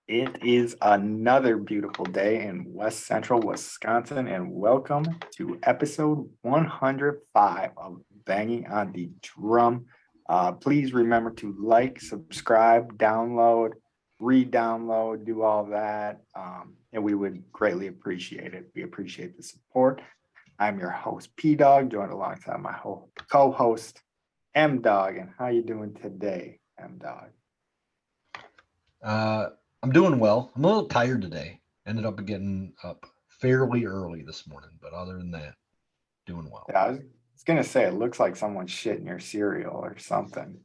It is another beautiful day in West Central Wisconsin, and welcome to episode 105 of Banging on the Drum. Please remember to like, subscribe, download, re-download, do all that, and we would greatly appreciate it. We appreciate the support. I'm your host, P-Dawg, joined alongside my co-host, M-Dawg. And how you doing today, M-Dawg? I'm doing well. I'm a little tired today. Ended up getting up fairly early this morning, but other than that, doing well. Yeah, I was gonna say it looks like someone's shitting your cereal or something.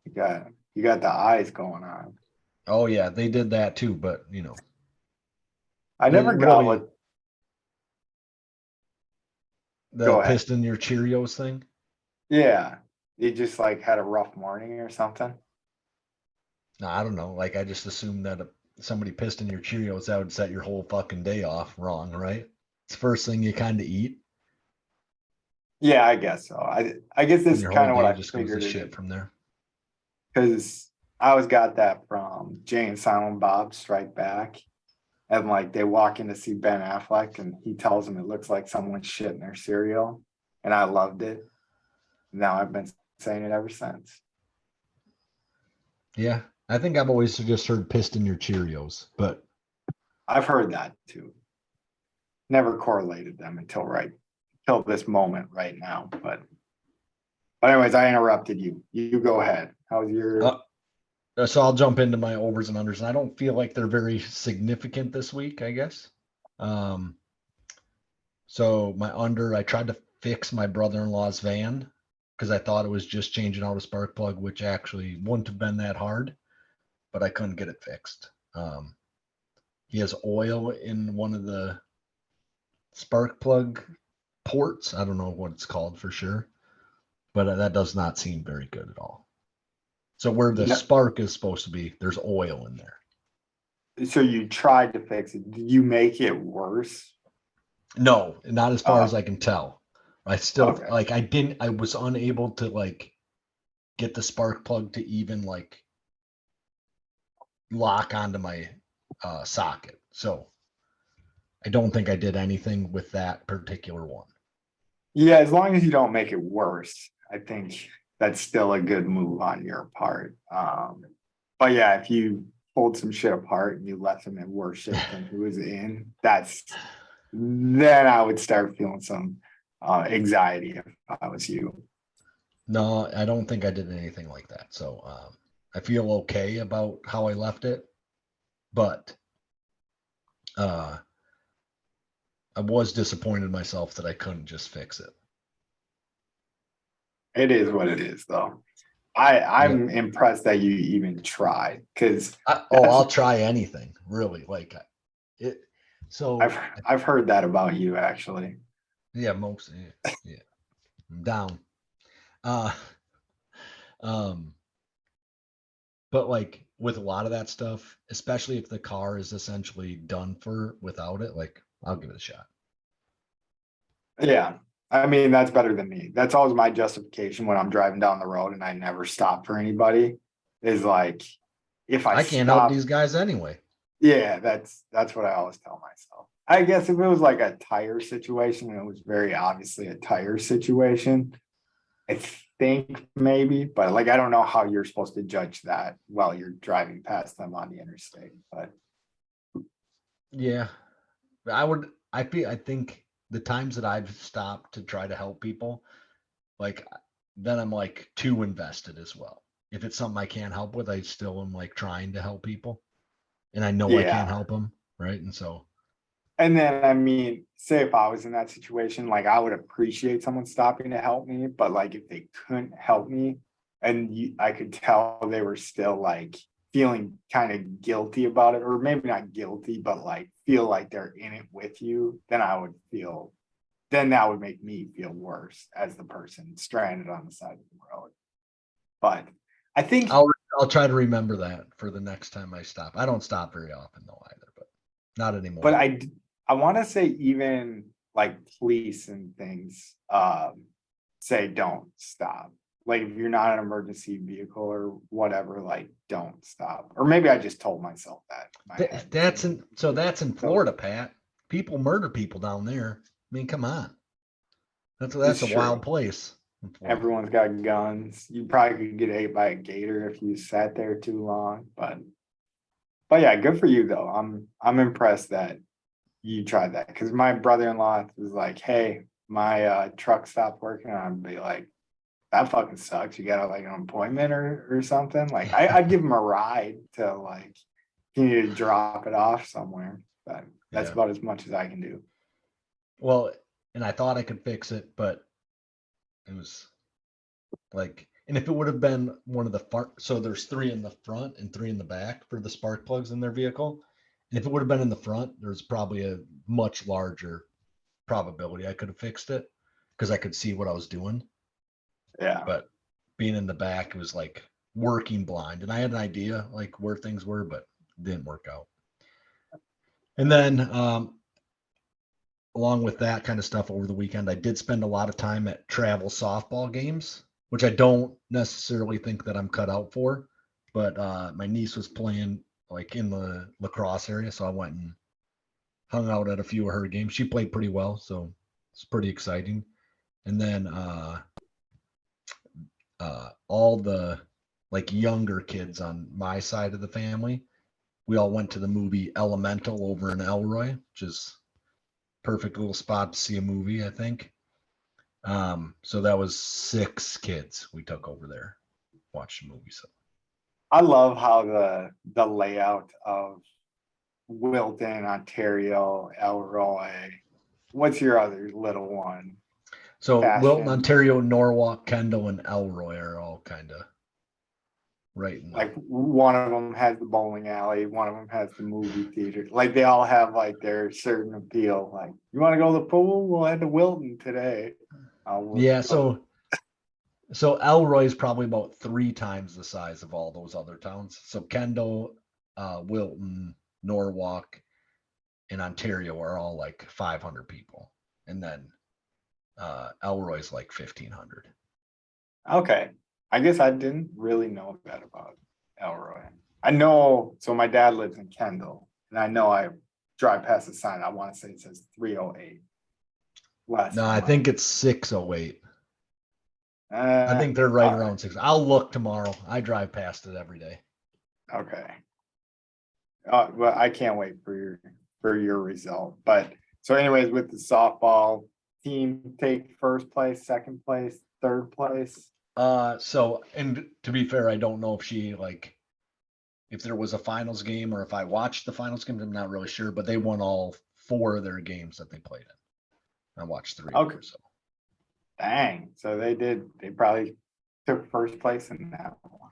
You got the eyes going on. Oh yeah, they did that too, but I never got really what. the Go ahead. piston your Cheerios thing. Yeah, you just like had a rough morning or something. No, I don't know. Like I just assumed that somebody pissed in your Cheerios, that would set your whole fucking day off wrong, right? It's the first thing you kind of eat, Yeah, I guess so. I guess this and is your whole kind of what day I just goes to figured it shit is from there. because I always got that from Jay and Silent Bob Strike Back. And like they walk in to see Ben Affleck and he tells them it looks like someone's shitting their cereal. And I loved it. Now I've been saying it ever since. Yeah, I think I've always just heard pissed in your Cheerios, but I've heard that too. Never correlated them until this moment right now. But anyways, I interrupted you. You go ahead. How's your so I'll jump into my overs and unders, and I don't feel like they're very significant this week, I guess. So my under, I tried to fix my brother-in-law's van because I thought it was just changing out a spark plug, which actually wouldn't have been that hard, but I couldn't get it fixed. He has oil in one of the spark plug ports. I don't know what it's called for sure, but that does not seem very good at all. So where the no, spark is supposed to be, there's oil in there. so you tried to fix it. Did you make it worse? No, not as far as I Oh, can tell. I still okay. like I was unable to like get the spark plug to even like lock onto my socket. So I don't think I did anything with that particular one. Yeah, as long as you don't make it worse, I think that's still a good move on your part. But yeah, if you pulled some shit apart and you left him in worse shape than he was in, then I would start feeling some anxiety if I was you. No, I don't think I did anything like that. So I feel okay about how I left it, but uh, I was disappointed in myself that I couldn't just fix it. It is what it is, though. I'm Yep. impressed that you even tried because I'll that's try anything really. Like it. I've So I've heard that about you actually. yeah, most yeah, I'm down. Uh, um, but like with a lot of that stuff, especially if the car is essentially done for without it, like I'll give it a shot. Yeah. I mean, that's better than me. That's always my justification when I'm driving down the road and I never stop for anybody is like if I I can't help stop, these guys anyway. yeah, that's what I always tell myself. I guess if it was like a tire situation, and it was very obviously a tire situation, I think maybe, but like I don't know how you're supposed to judge that while you're driving past them on the interstate. But Yeah, I think the times that I've stopped to try to help people, like then I'm like too invested as well. If it's something I can't help with, I still am like trying to help people, and I know I can't yeah. help them, right? And so And then, I mean, say if I was in that situation, like I would appreciate someone stopping to help me, but like if they couldn't help me and I could tell they were still like feeling kind of guilty about it, or maybe not guilty, but like feel like they're in it with you, then that would make me feel worse as the person stranded on the side of the road. But I think, I'll I'll try to remember that for the next time I stop. I don't stop very often though either, but not but anymore. I want to say even like police and things say don't stop. like if you're not an emergency vehicle or whatever, like don't stop. Or maybe I just told myself that. in my head. That's in Florida, Pat. People murder people down there. I mean, come on. That's It's a wild true. place. Everyone's got guns. You probably could get ate by a gator if you sat there too long. But yeah, good for you though. I'm impressed that you tried that because my brother-in-law was like, "Hey, my truck stopped working." I'd be like, "That fucking sucks. You got like an appointment or something." Like I'd give him a ride to like you need to drop it off somewhere. But that's Yeah. about as much as I can do. Well, and I thought I could fix it, but it was like, and if it would have been one of the so there's 3 in the front and 3 in the back for the spark plugs in their vehicle. And if it would have been in the front, there's probably a much larger probability I could have fixed it because I could see what I was doing. Yeah. But being in the back, it was like working blind. And I had an idea like where things were, but it didn't work out. And then along with that kind of stuff over the weekend, I did spend a lot of time at travel softball games, which I don't necessarily think that I'm cut out for. But my niece was playing like in the lacrosse area, so I went and hung out at a few of her games. She played pretty well, so it's pretty exciting. And then all the like younger kids on my side of the family, we all went to the movie Elemental over in Elroy, which is perfect little spot to see a movie, I think. So that was 6 kids we took over there, watched the movie. So I love how the layout of Wilton, Ontario, Elroy. What's your other little one? Wilton, Fashion. Ontario, Norwalk, Kendall, and Elroy are all kind of right in the, Like one of them has the bowling alley, one of them has the movie theater. Like they all have like their certain appeal. Like you want to go to the pool? We'll head to Wilton today. yeah. So Elroy is probably about 3 times the size of all those other towns. So Kendall, Wilton, Norwalk, and Ontario are all like 500 people, and then Elroy's like 1,500. Okay. I guess I didn't really know that about Elroy. I know, so my dad lives in Kendall, and I know I drive past the sign. I want to say it says 308. Last No, I time think it's 608. I I, think they're right all around 6. I'll look tomorrow. I drive past it every day. okay. Well, I can't wait for your result. But so, anyways, with the softball team, take first place, second place, third place. So, and to be fair, I don't know if she like if there was a finals game or if I watched the finals games. I'm not really sure, but they won all 4 of their games that they played in. I watched 3 of Okay. them. So Dang. So they did. They probably took first place in that one.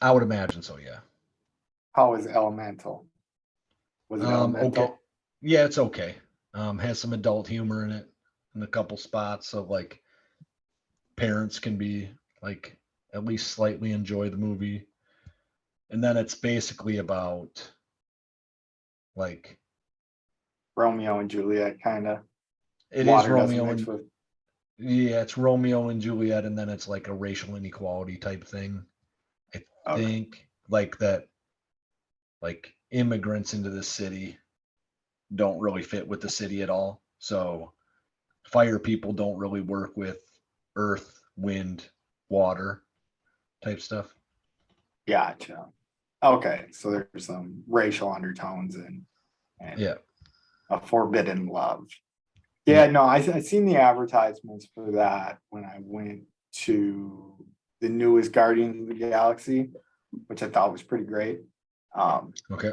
I would imagine so. Yeah. How was Elemental? Was it Elemental? Okay. Yeah, it's okay. Has some adult humor in it in a couple spots, so like parents can be like at least slightly enjoy the movie. And then it's basically about like Romeo and Juliet, kind of. it is Water doesn't Romeo mix and with. yeah, it's Romeo and Juliet, and then it's like a racial inequality type thing. I Okay. think like that, like immigrants into the city don't really fit with the city at all. So fire people don't really work with earth, wind, water type stuff. Gotcha. Okay, so there's some racial undertones and Yeah. a forbidden love. Yeah. Yeah, no, I seen the advertisements for that when I went to the newest Guardians of the Galaxy, which I thought was pretty great. Okay.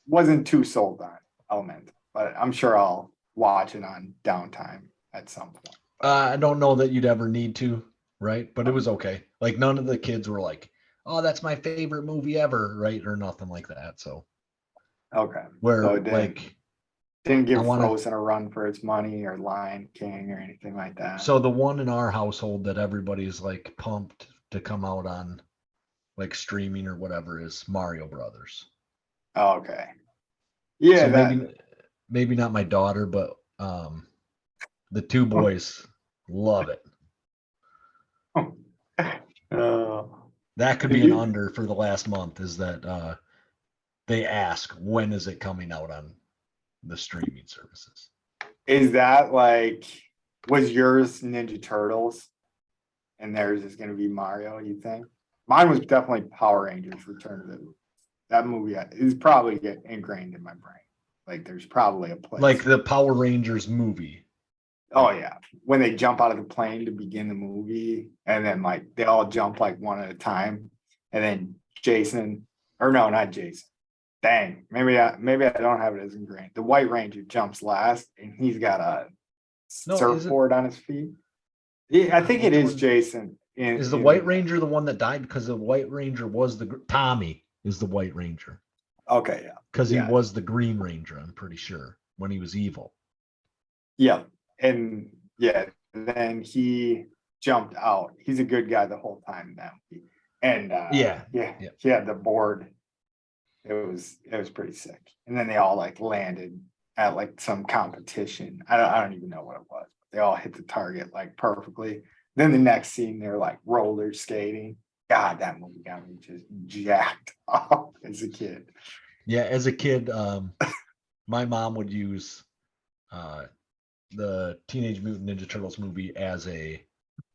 Wasn't too sold on Element, but I'm sure I'll watch it on downtime at some point. I don't know that you'd ever need to, right? But it was okay. Like none of the kids were like, "Oh, that's my favorite movie ever," right? Or nothing like that. So Okay, so where it like didn't I give want to. Frozen a run for its money or Lion King or anything like that. So the one in our household that everybody's like pumped to come out on like streaming or whatever is Mario Brothers. Okay, yeah, So that maybe not my daughter, but the 2 boys love it. That could be an under for the last month, is that they ask, when is it coming out on the streaming services? Is that like, was yours Ninja Turtles and theirs is going to be Mario, you think? Mine was definitely Power Rangers Return to the, that movie is probably get ingrained in my brain. Like there's probably a place. Like the Power Rangers movie. Oh yeah. When they jump out of the plane to begin the movie and then like they all jump like one at a time. And then Jason, or no, not Jason. Dang, maybe I don't have it as ingrained. The White Ranger jumps last and he's got a surfboard on his feet. Yeah, I think it is Jason. Is the White Ranger the one that died? Because the White Ranger was Tommy is the White Ranger. Okay, yeah. Because he was the Green Ranger, I'm pretty sure, when he was evil. Yeah. And yeah, then he jumped out. He's a good guy the whole time now. And he had the board. It was pretty sick. And then they all like landed at like some competition. I don't even know what it was. They all hit the target like perfectly. Then the next scene, they're like roller skating. God, that movie got me just jacked up as a kid. Yeah, as a kid, my mom would use the Teenage Mutant Ninja Turtles movie as a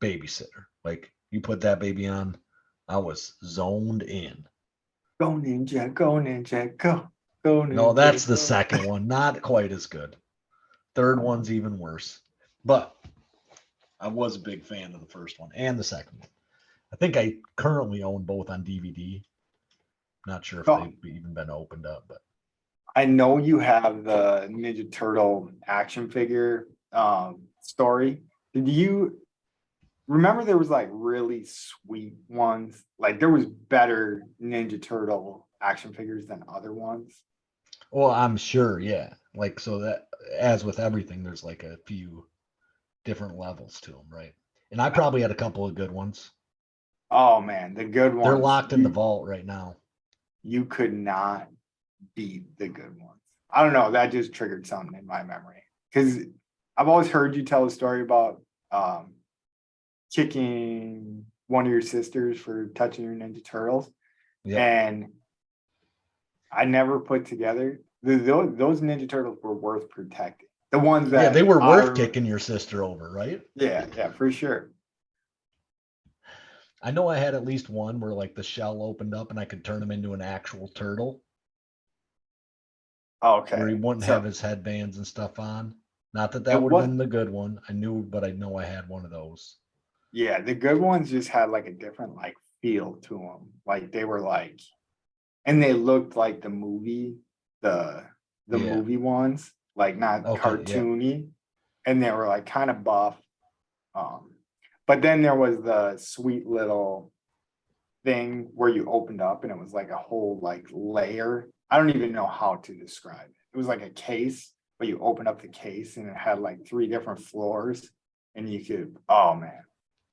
babysitter. Like you put that baby on, I was zoned in. Go Ninja, go Ninja, go. Go Ninja. No, that's the second one. Not quite as good. Third one's even worse. But I was a big fan of the first one and the second one. I think I currently own both on DVD. Not sure if they've even been opened up, but I know you have the Ninja Turtle action figure story. Did you remember there was like really sweet ones? Like there was better Ninja Turtle action figures than other ones. Well, I'm sure, yeah. Like so that as with everything, there's like a few different levels to them, right? And I probably had a couple of good ones. Oh man, the good ones. They're locked in the vault right now. You could not beat the good ones. I don't know. That just triggered something in my memory because I've always heard you tell a story about kicking one of your sisters for touching your Ninja Turtles, and I never put together those Ninja Turtles were worth protecting. The ones that they were worth kicking your sister over, right? Yeah, for sure. I know I had at least one where like the shell opened up and I could turn him into an actual turtle. Okay. Where he wouldn't have his headbands and stuff on. Not that would have been the good one. I knew, but I know I had one of those. Yeah, the good ones just had like a different like feel to them. Like they were like, and they looked like the movie, the movie ones, like not cartoony, and they were like kind of buff. But then there was the sweet little thing where you opened up and it was like a whole like layer. I don't even know how to describe it. It was like a case, but you open up the case and it had like 3 different floors and you could, oh man,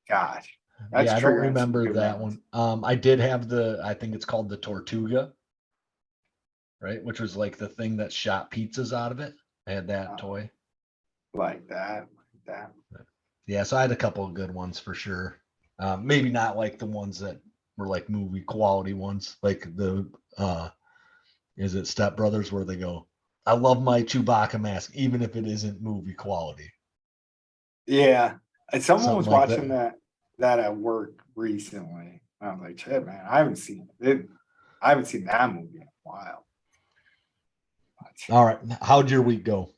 gosh. I don't remember that one. I did have I think it's called the Tortuga, right? Which was like the thing that shot pizzas out of it. I had that toy. Like that. Yeah, so I had a couple of good ones for sure. Maybe not like the ones that were like movie quality ones, like the is it Step Brothers where they go, I love my Chewbacca mask, even if it isn't movie quality. Yeah. And someone was like watching that at work recently. And I was like, shit, man, I haven't seen it. I haven't seen that movie in a while. All right. How'd your week go?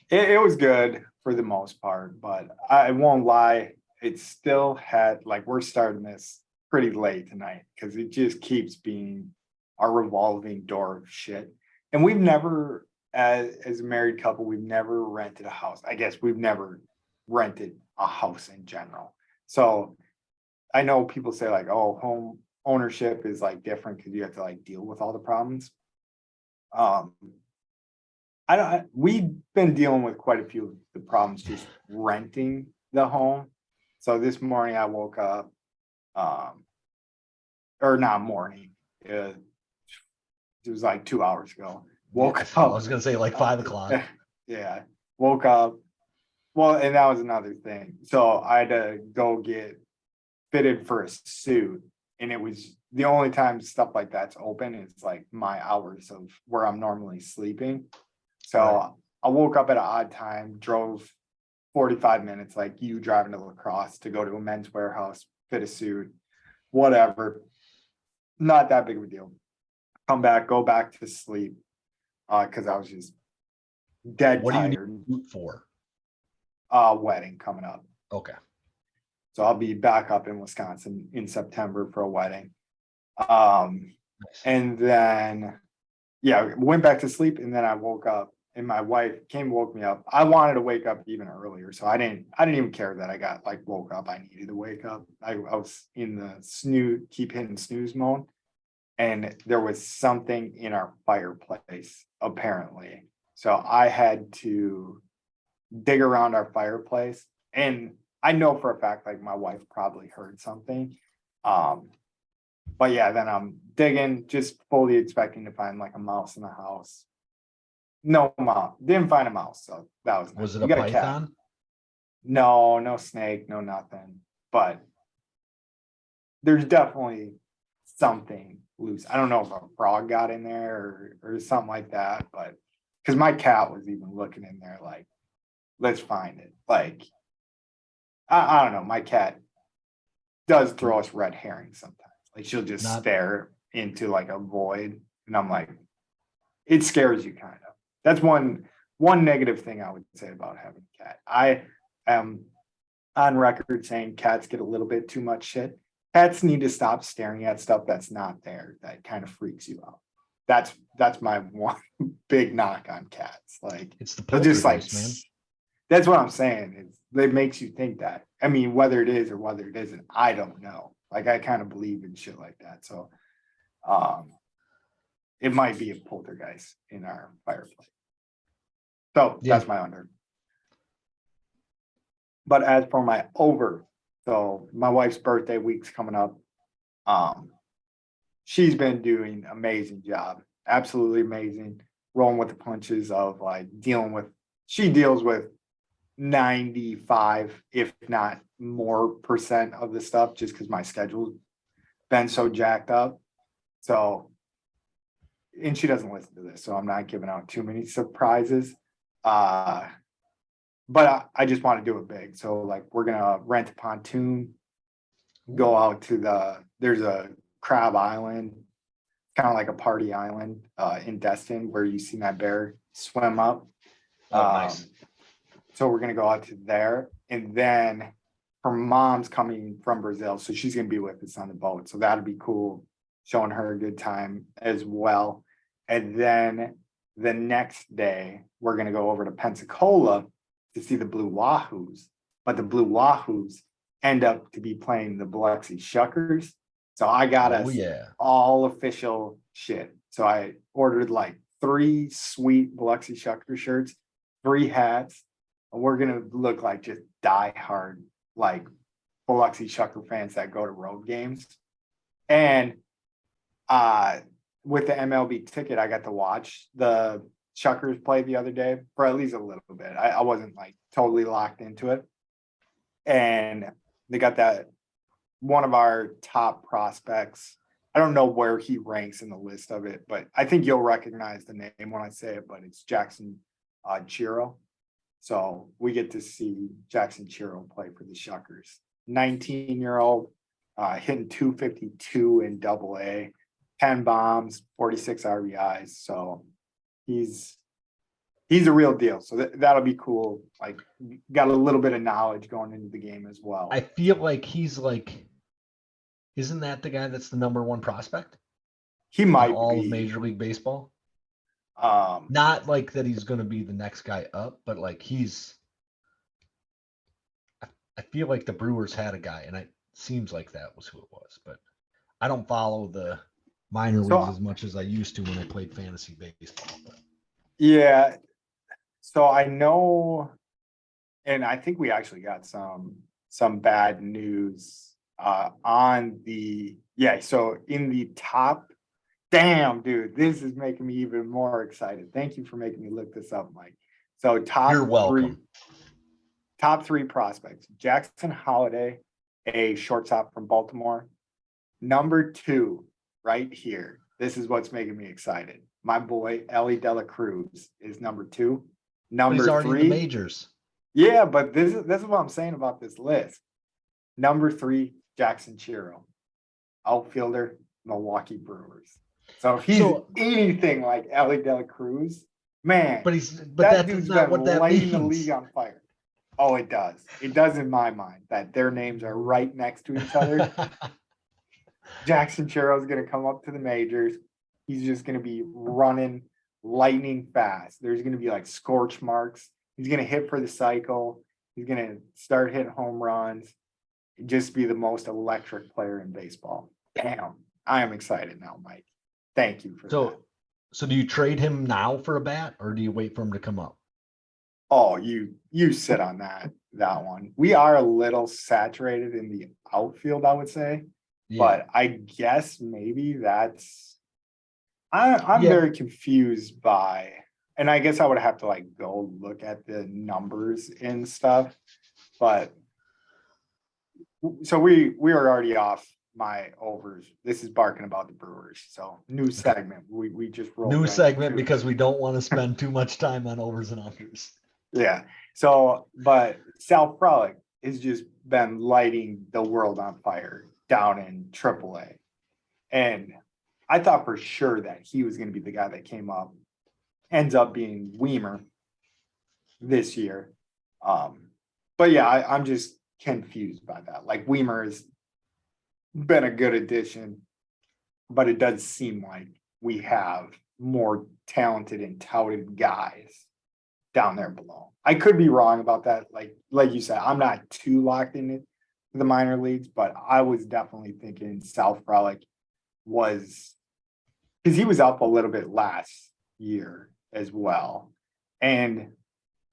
It was good for the most part, but I won't lie. It still had like we're starting this pretty late tonight because it just keeps being our revolving door of shit. And we've never, as a married couple, we've never rented a house. I guess we've never rented a house in general. So I know people say like, oh, home ownership is like different because you have to like deal with all the problems. We've been dealing with quite a few of the problems just renting the home. So this morning I woke up, or not morning, it was like 2 hours ago. Woke up. I was going to say like 5 o'clock. Yeah. Woke up. Well, and that was another thing. So I had to go get fitted for a suit. And it was the only time stuff like that's open is like my hours of where I'm normally sleeping. So Right. I woke up at an odd time, drove 45 minutes, like you driving to lacrosse to go to a men's warehouse, fit a suit, whatever. Not that big of a deal. Come back, go back to sleep. Because I was just dead What do you need tired. to root for? Wedding coming up. Okay. So I'll be back up in Wisconsin in September for a wedding. And then, yeah, went back to sleep, and then I woke up, and my wife came and woke me up. I wanted to wake up even earlier, so I didn't even care that I got like woke up. I needed to wake up. I was in the snooze, keep hitting snooze mode, and there was something in our fireplace apparently. So I had to dig around our fireplace, and I know for a fact like my wife probably heard something. But yeah, then I'm digging, just fully expecting to find like a mouse in the house. No mouse, didn't find a mouse, so that was nice. Was it We a got cat. python? No, no snake, no nothing. But there's definitely something loose. I don't know if a frog got in there or something like that, but because my cat was even looking in there like, let's find it. Like, I don't know. My cat does throw us red herrings sometimes. Like she'll just Not- stare into like a void, and I'm like, it scares you kind of. That's one negative thing I would say about having a cat. I am on record saying cats get a little bit too much shit. Cats need to stop staring at stuff that's not there, that kind of freaks you out. That's my one big knock on cats. Like It's the they'll just like, poltergeist, man. that's what I'm saying. It makes you think that. I mean, whether it is or whether it isn't, I don't know. Like I kind of believe in shit like that. So it might be a poltergeist in our fireplace. So Yeah. that's my under. But as for my over, so my wife's birthday week's coming up. She's been doing an amazing job, absolutely amazing, rolling with the punches of like she deals with 95, if not more percent of the stuff, just because my schedule's been so jacked up. So, and she doesn't listen to this, so I'm not giving out too many surprises. But I just want to do it big. So like we're gonna rent a pontoon, go out to there's a crab island, kind of like a party island in Destin where you see my bear swim up. Oh, nice. So we're gonna go out to there, and then her mom's coming from Brazil, so she's gonna be with us on the boat. So that'll be cool, showing her a good time as well. And then the next day we're gonna go over to Pensacola to see the Blue Wahoos, but the Blue Wahoos end up to be playing the Biloxi Shuckers. So I got us all official shit. So I ordered like 3 sweet Biloxi Shucker shirts, 3 hats. And we're gonna look like just diehard like Biloxi Shucker fans that go to road games. And with the MLB ticket, I got to watch the Shuckers play the other day for at least a little bit. I wasn't like totally locked into it. And they got that one of our top prospects. I don't know where he ranks in the list of it, but I think you'll recognize the name when I say it, but it's Jackson Chiro. So we get to see Jackson Chiro play for the Shuckers. 19-year-old, hitting 252 in AA, 10 bombs, 46 RBIs. So he's a real deal. So that'll be cool. Like got a little bit of knowledge going into the game as well. I feel like he's like, isn't that the guy that's the #1 prospect? He might all be of Major League Baseball. Not like that he's going to be the next guy up, but like I feel like the Brewers had a guy, and it seems like that was who it was. But I don't follow the minor leagues as much as I used to when I played fantasy baseball. But. Yeah. So I know, and I think we actually got some bad news on the so in the top, damn dude, this is making me even more excited. Thank you for making me look this up, Mike. So You're welcome. top 3 prospects: Jackson Holiday, a shortstop from Baltimore. Number 2, right here. This is what's making me excited. My boy Ellie De La Cruz is number 2. But he's Number already in the 3, majors. yeah, but this is what I'm saying about this list. Number 3, Jackson Chiro, outfielder, Milwaukee Brewers. So if he's anything like Ellie De La Cruz, man, but that that's dude's not been what that lighting the means. league on fire. Oh, it does. It does in my mind that their names are right next to each other. Jackson Chiro is going to come up to the majors. He's just going to be running lightning fast. There's going to be like scorch marks. He's going to hit for the cycle. He's going to start hitting home runs. Just be the most electric player in baseball. Damn. I am excited now, Mike. Thank you for that. So do you trade him now for a bat, or do you wait for him to come up? Oh, you sit on that one. We are a little saturated in the outfield, I would say. Yeah. But I guess maybe that's I'm Yeah. very confused by, and I guess I would have to like go look at the numbers and stuff. But so we are already off my overs. This is barking about the Brewers. So new segment. We just rolled New right segment into it. because we don't want to spend too much time on overs and unders. Yeah. So, but Sal Frolic has just been lighting the world on fire down in AAA. And I thought for sure that he was going to be the guy that came up, ends up being Weimer this year. But yeah, I'm just confused by that. Like Weimer has been a good addition, but it does seem like we have more talented and touted guys down there below. I could be wrong about that. Like you said, I'm not too locked in it the minor leagues, but I was definitely thinking South Frolic was, because he was up a little bit last year as well. And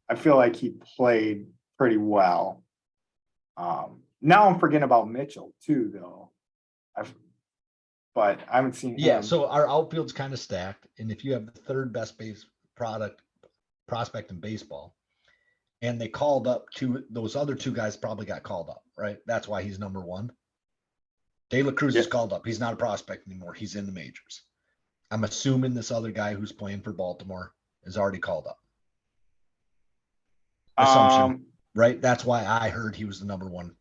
I feel like he played pretty well. Now I'm forgetting about Mitchell too, though. But I haven't seen him. Yeah, so our outfield's kind of stacked, and if you have the third best prospect in baseball, and they called up those other 2 guys probably got called up, right? That's why he's number 1. De La Cruz is called up. He's not a prospect anymore. He's in the majors. I'm assuming this other guy who's playing for Baltimore is already called up. Assumption, right? That's why I heard he was the number 1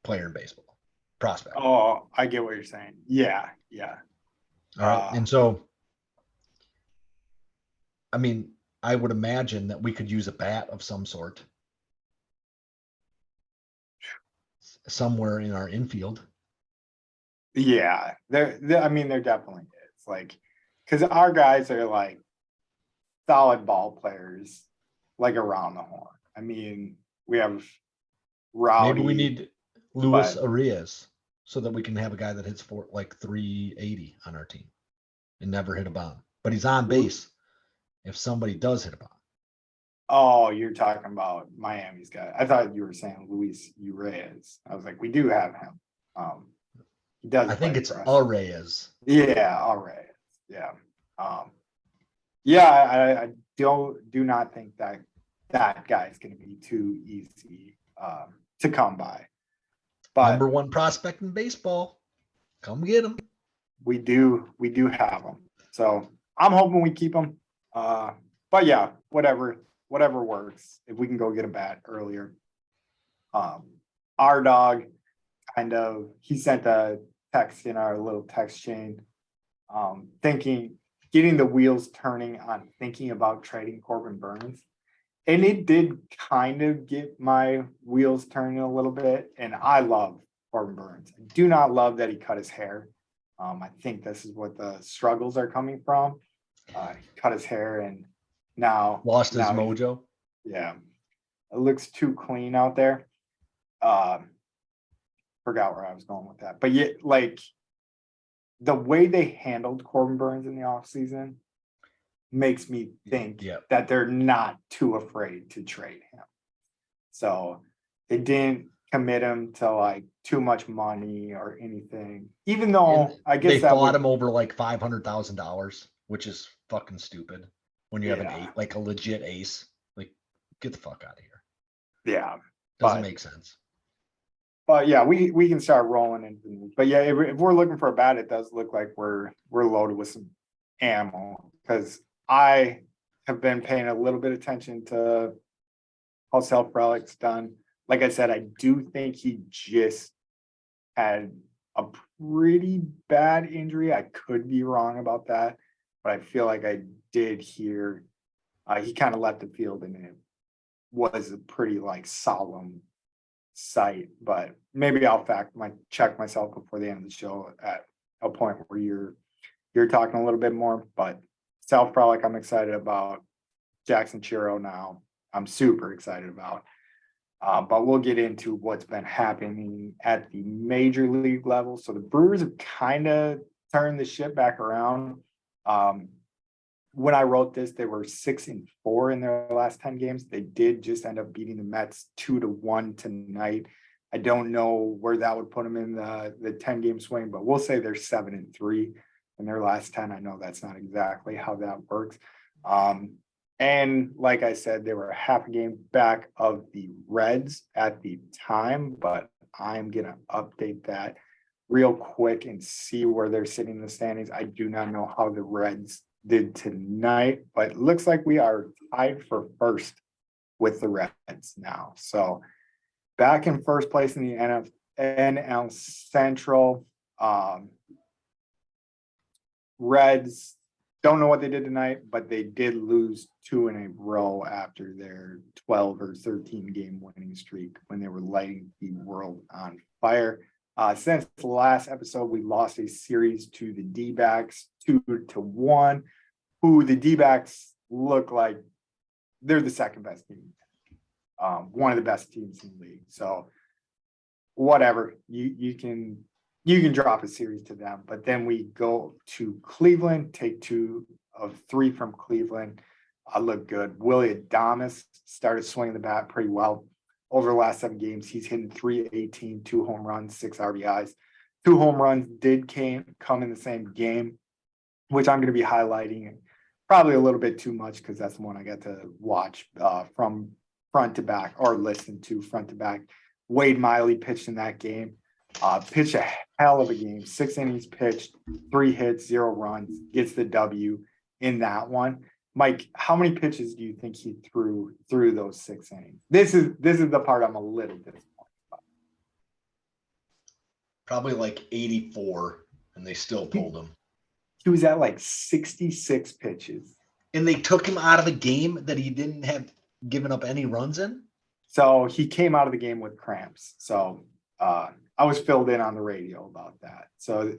player in baseball. Prospect. Oh, I get what you're saying. Yeah. All right. And so, I mean, I would imagine that we could use a bat of some sort somewhere in our infield. Yeah. There definitely is. Like, because our guys are like solid ball players, like around the horn. I mean, we have Rowdy. Maybe we need Luis Arias so that we can have a guy that hits for like 380 on our team and never hit a bomb. But he's on base if somebody does hit a bomb. Oh, you're talking about Miami's guy. I thought you were saying Luis Urias. I was like, we do have him. He does. I think it's us. Arias. Yeah, Arias. Yeah. Yeah, I do not think that guy is going to be too easy to come by. But number 1 prospect in baseball. Come get him. We do have him. So I'm hoping we keep him. But yeah, whatever works. If we can go get a bat earlier. Our dog he sent a text in our little text chain, getting the wheels turning on thinking about trading Corbin Burns. And it did kind of get my wheels turning a little bit. And I love Corbin Burns. I do not love that he cut his hair. I think this is what the struggles are coming from. He cut his hair and now lost his mojo. Yeah. It looks too clean out there. Forgot where I was going with that. But yeah, like the way they handled Corbin Burns in the offseason makes me think that they're not too afraid to trade him. So they didn't commit him to like too much money or anything, even though I guess they fought him over like $500,000, which is fucking stupid when you have an like a legit ace. Like, get the fuck out of here. Yeah. Doesn't make sense. But yeah, we can start rolling into. But yeah, if we're looking for a bat, it does look like we're loaded with some ammo because I have been paying a little bit of attention to how Self Relic's done. Like I said, I do think he just had a pretty bad injury. I could be wrong about that, but I feel like I did hear he kind of left the field and it was a pretty like solemn sight. But maybe I'll check myself before the end of the show at a point where you're talking a little bit more. But South Frolic, I'm excited about. Jackson Chiro now, I'm super excited about. But we'll get into what's been happening at the major league level. So the Brewers have kind of turned the ship back around. When I wrote this, they were 6-4 in their last 10 games. They did just end up beating the Mets 2-1 tonight. I don't know where that would put them in the 10-game swing, but we'll say they're 7-3 in their last 10. I know that's not exactly how that works. And like I said, they were half a game back of the Reds at the time, but I'm going to update that real quick and see where they're sitting in the standings. I do not know how the Reds did tonight, but it looks like we are tied for first with the Reds now. So back in first place in the NL Central. Reds don't know what they did tonight, but they did lose 2 in a row after their 12 or 13 game winning streak when they were lighting the world on fire. Since the last episode, we lost a series to the D-backs 2-1, who the D-backs look like they're the second best team. One of the best teams in the league. So whatever, you can drop a series to them, but then we go to Cleveland, take 2 of 3 from Cleveland. Look good. Willie Adames started swinging the bat pretty well over the last 7 games. He's hitting .318, 2 home runs, 6 RBIs. 2 home runs did come in the same game, which I'm going to be highlighting probably a little bit too much because that's the one I got to watch from front to back or listen to front to back. Wade Miley pitched in that game. Pitched a hell of a game. 6 innings pitched, 3 hits, 0 runs, gets the W in that one. Mike, how many pitches do you think he threw those 6 innings? This is the part I'm a little disappointed about. Probably like 84, and they still pulled him. He was at like 66 pitches. And they took him out of the game that he didn't have given up any runs in? So he came out of the game with cramps. So I was filled in on the radio about that. So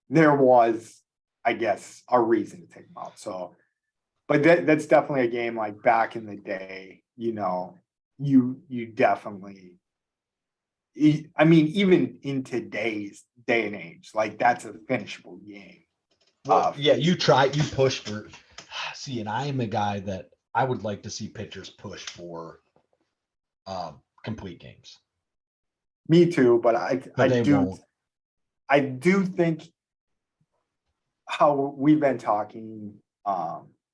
there was, I guess, a reason to take him out. So, but that's definitely a game like back in the day, you definitely, I mean, even in today's day and age, like that's a finishable game. Well, yeah, you push for, see, and I am a guy that I would like to see pitchers push for complete games. Me too, but I do think how we've been talking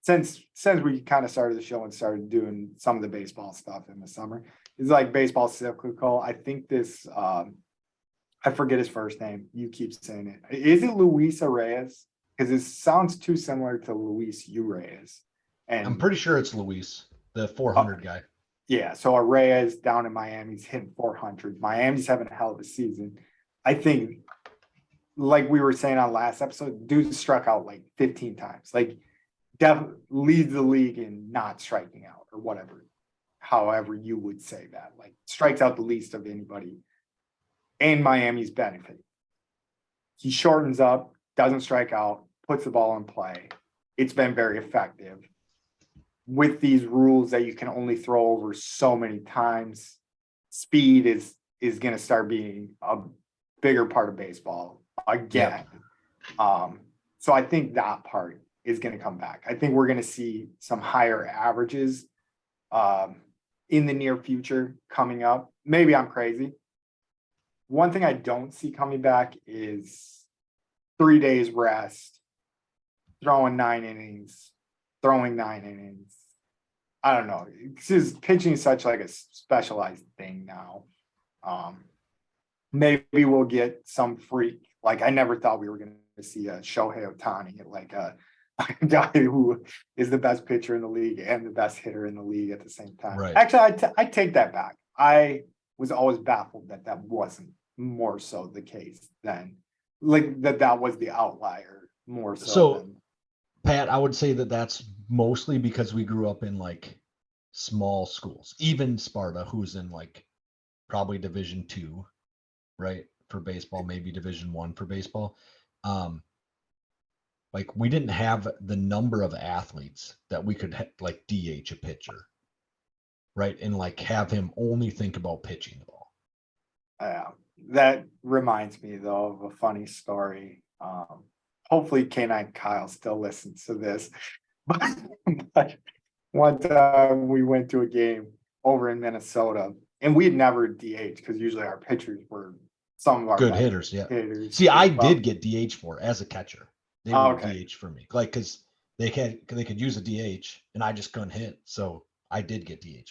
since we kind of started the show and started doing some of the baseball stuff in the summer is like baseball cyclical. I think this I forget his first name. You keep saying it. Is it Luis Reyes? Because it sounds too similar to Luis Urias. And I'm pretty sure it's Luis, the 400 guy. Yeah, so Reyes down in Miami's hitting 400. Miami's having a hell of a season. I think, like we were saying on last episode, dude struck out like 15 times. Like, leads the league in not striking out or whatever, however you would say that. Like, strikes out the least of anybody. And Miami's benefiting. He shortens up, doesn't strike out, puts the ball in play. It's been very effective. With these rules that you can only throw over so many times, speed is going to start being a bigger part of baseball again. Yeah. So I think that part is going to come back. I think we're going to see some higher averages in the near future coming up. Maybe I'm crazy. One thing I don't see coming back is 3 days rest, throwing 9 innings. I don't know. Because pitching is such like a specialized thing now. maybe we'll get some freak. Like I never thought we were going to see a Shohei Ohtani, like a guy who is the best pitcher in the league and the best hitter in the league at the same time. Right. Actually, I take that back. I was always baffled that that wasn't more so the case than like that was the outlier more so So, than. Pat, I would say that that's mostly because we grew up in like small schools. Even Sparta, who's in like probably Division 2, right, for baseball, maybe Division 1 for baseball. Like we didn't have the number of athletes that we could like DH a pitcher, right, and like have him only think about pitching the ball. That reminds me though of a funny story. Hopefully K9 Kyle still listens to this, but one time we went to a game over in Minnesota and we had never DH because usually our pitchers were some of our Good best hitters, yeah. hitters. See, I Well, did get DH for as a catcher. They oh, would okay. DH for me, like because they could use a DH and I just couldn't hit, so I did get DH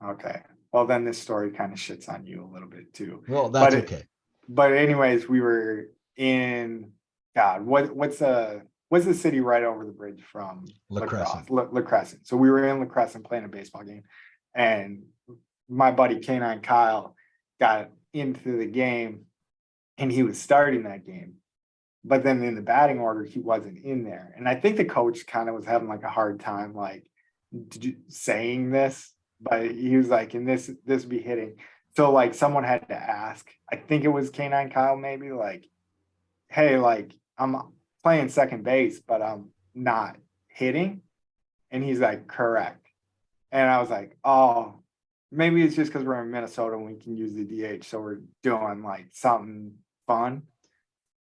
for. Okay. Well, then this story kind of shits on you a little bit too. Well, that's But okay. But anyways, we were in God. What's the city right over the bridge from La Crescent. La Crescent. So we were in La Crescent playing a baseball game, and my buddy K9 Kyle got into the game, and he was starting that game. But then in the batting order, he wasn't in there, and I think the coach kind of was having like a hard time like saying this, but he was like, "And this be hitting." So like someone had to ask, I think it was K9 Kyle, maybe like, hey, like I'm playing second base, but I'm not hitting. And he's like, correct. And I was like, oh, maybe it's just because we're in Minnesota and we can use the DH. So we're doing like something fun.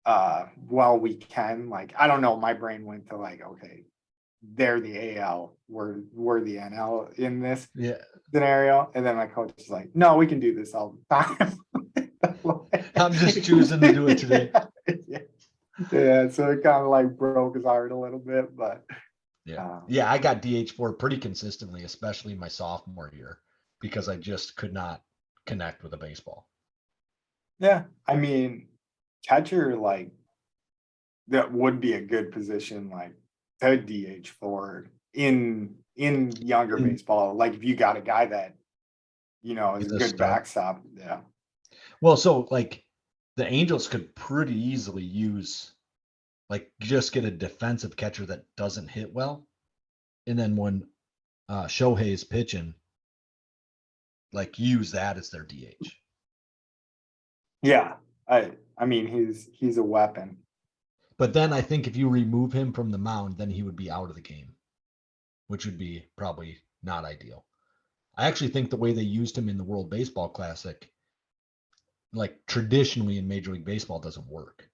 Well, we can. Like, I don't know. My brain went to like, okay, they're the AL, we're the NL in this scenario. And then my coach is like, no, we can do this all the time. I'm just choosing to do it today. Yeah, so it kind of like broke his heart a little bit, but yeah, I got DH4 pretty consistently, especially my sophomore year, because I just could not connect with a baseball. Yeah, I mean, catcher, like that would be a good position, like to DH for in younger baseball. Like if you got a guy that is a good backstop. Yeah. Well, so like the Angels could pretty easily use like just get a defensive catcher that doesn't hit well, and then when Shohei is pitching, like use that as their DH. Yeah, I mean he's a weapon. But then I think if you remove him from the mound, then he would be out of the game, which would be probably not ideal. I actually think the way they used him in the World Baseball Classic, like traditionally in Major League Baseball, doesn't work.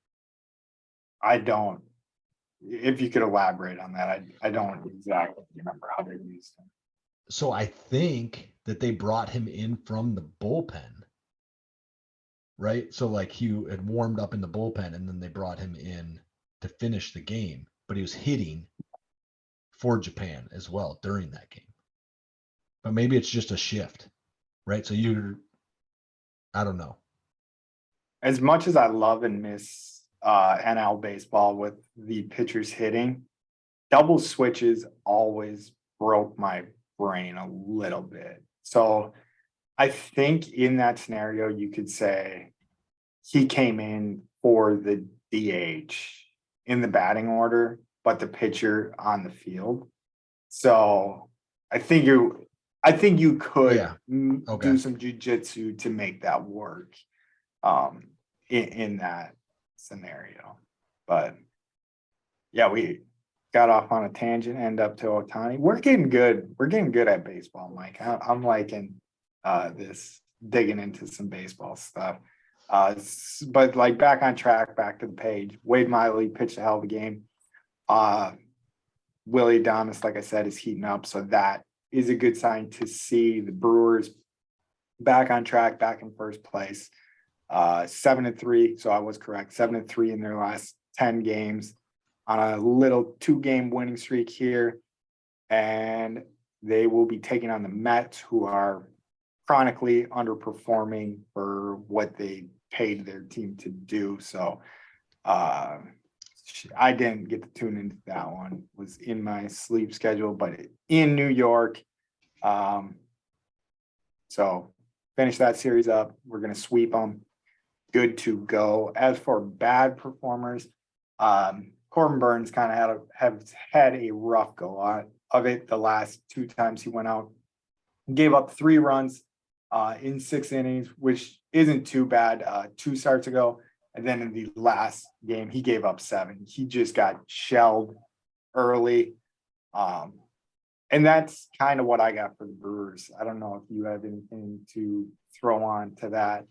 I don't. If you could elaborate on that, I don't exactly remember how they used him. So I think that they brought him in from the bullpen, right? So like he had warmed up in the bullpen, and then they brought him in to finish the game, but he was hitting for Japan as well during that game. But maybe it's just a shift, right? So I don't know. As much as I love and miss NL baseball with the pitchers hitting, double switches always broke my brain a little bit. So I think in that scenario, you could say he came in for the DH in the batting order, but the pitcher on the field. So I think you could do some jujitsu to make that work in that scenario. But yeah, we got off on a tangent, end up to Ohtani. We're getting good. We're getting good at baseball, Mike. I'm liking this, digging into some baseball stuff. But like back on track, back to the page. Wade Miley pitched a hell of a game. Willie Adames, like I said, is heating up, so that is a good sign to see the Brewers back on track, back in first place. 7-3, so I was correct. 7-3 in their last 10 games on a little 2-game winning streak here, and they will be taking on the Mets, who are chronically underperforming for what they paid their team to do. So I didn't get to tune into that one. It was in my sleep schedule, but in New York. So finish that series up. We're going to sweep them. Good to go. As for bad performers, Corbin Burns kind of have had a rough go of it the last 2 times he went out. Gave up 3 runs in 6 innings, which isn't too bad. 2 starts ago. And then in the last game, he gave up 7. He just got shelled early. And that's kind of what I got for the Brewers. I don't know if you have anything to throw on to that.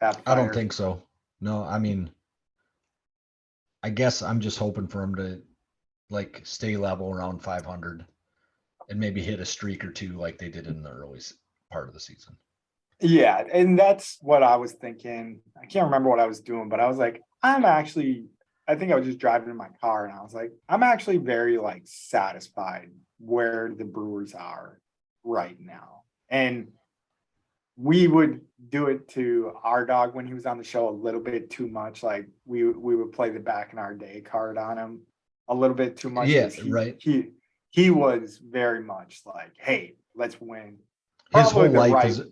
I don't think so. No, I mean, I guess I'm just hoping for him to like stay level around 500 and maybe hit a streak or 2 like they did in the early part of the season. Yeah, and that's what I was thinking. I can't remember what I was doing, but I was like, I think I was just driving in my car and I was like, I'm actually very like satisfied where the Brewers are right now. And we would do it to our dog when he was on the show a little bit too much. Like we would play the back in our day card on him a little bit too much. Yeah, right. He was very much like, hey, let's win. His whole life is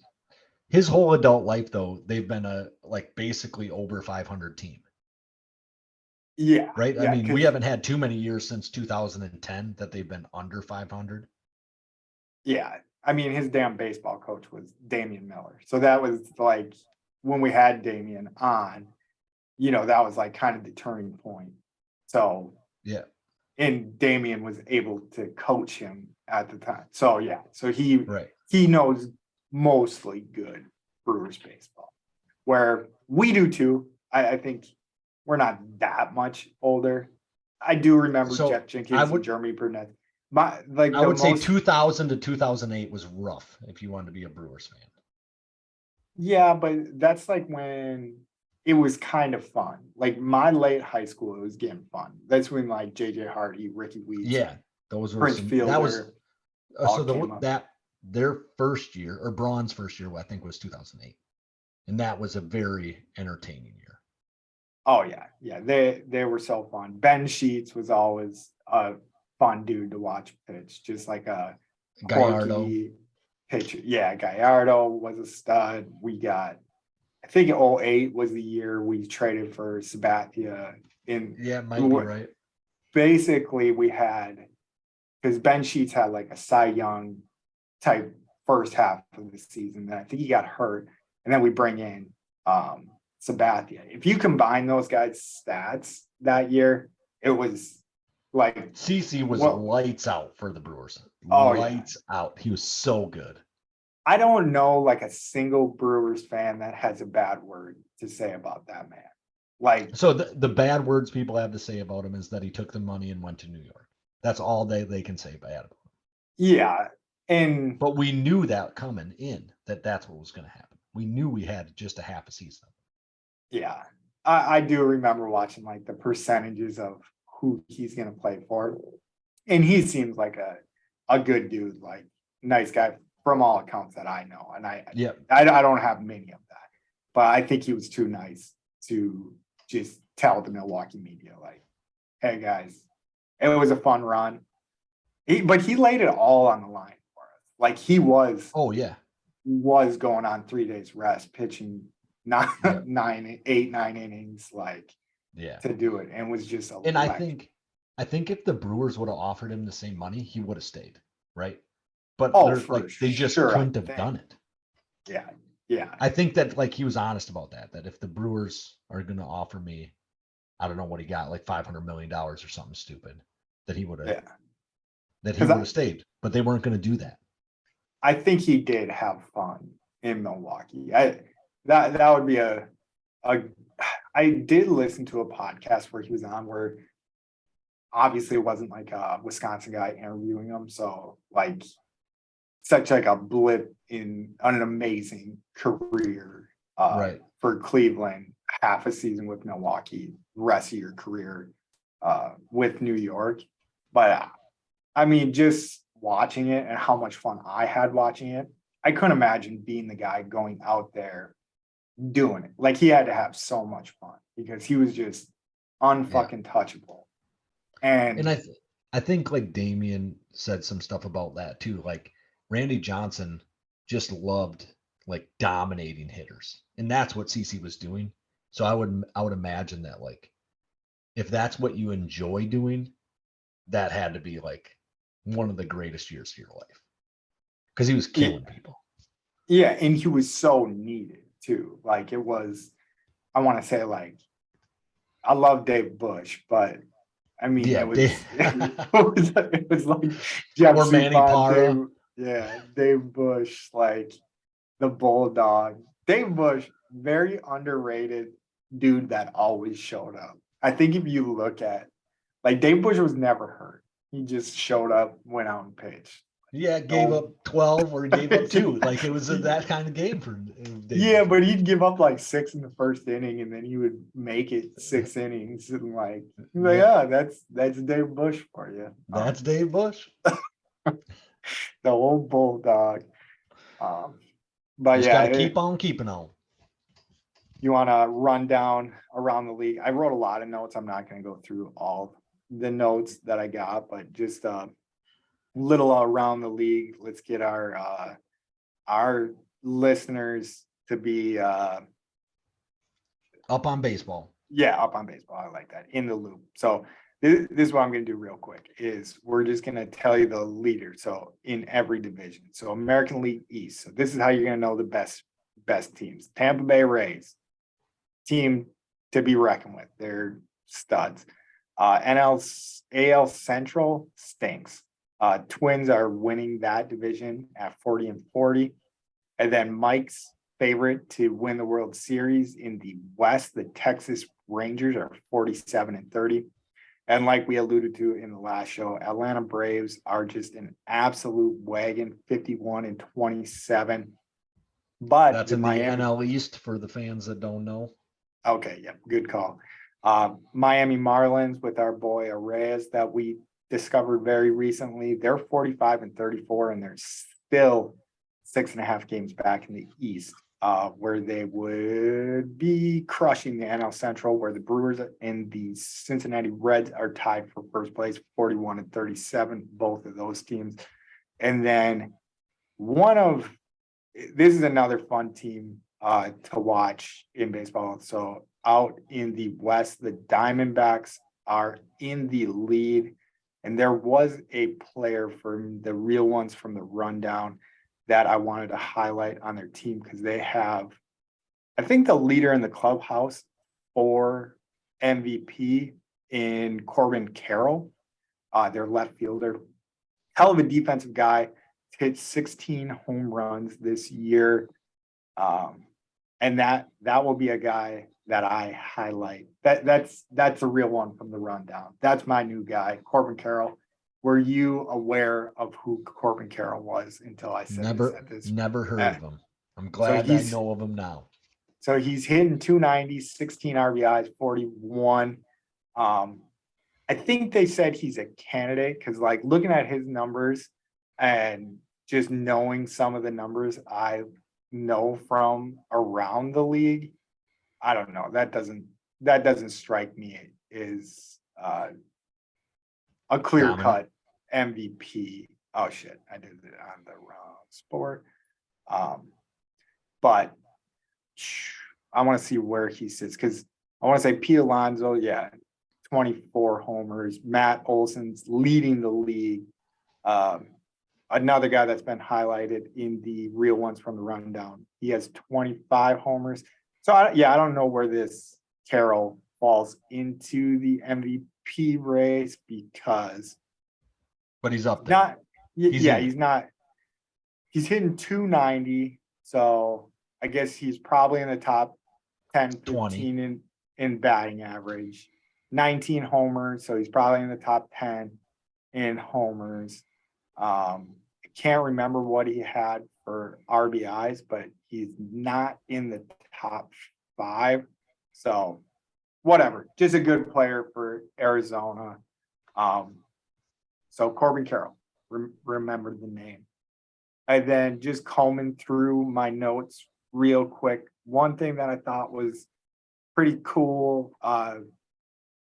his whole adult life, though, they've been a like basically over 500 team. Yeah. Right. Yeah, I mean, we haven't had too many years since 2010 that they've been under 500. Yeah. I mean, his damn baseball coach was Damian Miller. So that was like when we had Damian on, that was like kind of the turning point. So, yeah. And Damian was able to coach him at the time. So, yeah. So he knows mostly good Brewers baseball, where we do too. I think we're not that much older. I do remember Jeff Jenkins and Jeremy Burnett. I would say 2000 to 2008 was rough if you wanted to be a Brewers fan. Yeah, but that's like when it was kind of fun. Like my late high school, it was getting fun. That's when like JJ Hardy, Ricky Weeds, yeah, those were Prince Fielder. That was their first year, or Braun's first year, I think was 2008, and that was a very entertaining year. Oh yeah, they were so fun. Ben Sheets was always a fun dude to watch pitch, just like a Gallardo pitcher. Yeah, Gallardo was a stud. We got, I think 2008 was the year we traded for Sabathia. Might be right. Basically, we had, because Ben Sheets had like a Cy Young type first half of the season. Then I think he got hurt, and then we bring in Sabathia. If you combine those guys' stats that year, it was like CC was lights out for the Brewers. Lights out. He was so good. I don't know like a single Brewers fan that has a bad word to say about that man. Like, so the bad words people have to say about him is that he took the money and went to New York. That's all they can say bad about him. Yeah. But we knew that coming in, that's what was going to happen. We knew we had just a half a season. Yeah. I do remember watching like the percentages of who he's going to play for. And he seems like a good dude, like nice guy from all accounts that I know. And I don't have many of that, but I think he was too nice to just tell the Milwaukee media, like, hey guys, it was a fun run. But he laid it all on the line for us. Like he was, was going on 3 days rest, pitching 9 innings, like to do it, and was just and I think if the Brewers would have offered him the same money, he would have stayed, right? But they just couldn't have done it. Yeah. I think that like he was honest about that if the Brewers are going to offer me, I don't know what he got, like $500 million or something stupid, that he would have stayed, but they weren't going to do that. I think he did have fun in Milwaukee. That would be I did listen to a podcast where he was on where obviously it wasn't like a Wisconsin guy interviewing him. So like such like a blip in an amazing career for Cleveland, half a season with Milwaukee, rest of your career with New York. But I mean, just watching it and how much fun I had watching it, I couldn't imagine being the guy going out there doing it. Like he had to have so much fun because he was just Yeah. unfucking touchable. And And I think like Damian said some stuff about that too. Like Randy Johnson just loved like dominating hitters. And that's what CC was doing. So I would imagine that like if that's what you enjoy doing, that had to be like one of the greatest years of your life. Because he was killing people. yeah, and he was so needed too. Like it was, I want to say like I love Dave Bush, but I mean Yeah, it was it was like Jeff or Manny Suppan, Parra. Dave Bush, like the Bulldog. Dave Bush, very underrated dude that always showed up. I think if you look at like Dave Bush was never hurt. He just showed up, went out and pitched. Yeah, gave No, up 12 or gave up 2. Like it was that kind of game for Dave yeah, Bush. but he'd give up like 6 in the first inning, and then he would make it 6 innings, and like he's like, Yeah, oh, that's Dave Bush for you. that's Dave Bush. The old Bulldog. Um, but Just yeah, got to keep on keeping on. you want to run down around the league? I wrote a lot of notes. I'm not going to go through all the notes that I got, but just little around the league. Let's get our listeners to be Up on baseball. up on baseball. I like that, in the loop. So this is what I'm going to do real quick is we're just going to tell you the leader. So in every division. So American League East. So this is how you're going to know the best teams. Tampa Bay Rays, team to be reckoned with. They're studs. AL Central stinks. Twins are winning that division at 40-40. And then Mike's favorite to win the World Series in the West, the Texas Rangers are 47-30. And like we alluded to in the last show, Atlanta Braves are just an absolute wagon, 51-27. But That's the in the Miami, NL East for the fans that don't know. okay, yeah, good call. Miami Marlins with our boy Arraez that we discovered very recently, they're 45-34, and they're still 6.5 games back in the East, where they would be crushing the NL Central, where the Brewers and the Cincinnati Reds are tied for first place, 41-37, both of those teams. And then this is another fun team to watch in baseball. So out in the West, the Diamondbacks are in the lead. And there was a player from the real ones from the rundown that I wanted to highlight on their team because they have, I think, the leader in the clubhouse for MVP in Corbin Carroll, their left fielder. Hell of a defensive guy, hit 16 home runs this year. And that will be a guy that I highlight. That's a real one from the rundown. That's my new guy, Corbin Carroll. Were you aware of who Corbin Carroll was until I said this? Never heard of him. I'm So glad I know of him now. So he's hitting 290, 16 RBIs, 41. I think they said he's a candidate because, like, looking at his numbers and just knowing some of the numbers I know from around the league, I don't know. That doesn't strike me as a clear cut MVP. Oh shit, I did it on the wrong sport. But I want to see where he sits because I want to say Pete Alonso, 24 homers. Matt Olson's leading the league. Another guy that's been highlighted in the real ones from the rundown. He has 25 homers. So I don't know where this Carroll falls into the MVP race because, but he's up there. He's not. He's hitting 290, so I guess he's probably in the top 10, 15 in batting average. 19 homers, so he's probably in the top 10 in homers. I can't remember what he had for RBIs, but he's not in the top 5. So whatever, just a good player for Arizona. So Corbin Carroll, remember the name. And then just combing through my notes real quick. One thing that I thought was pretty cool.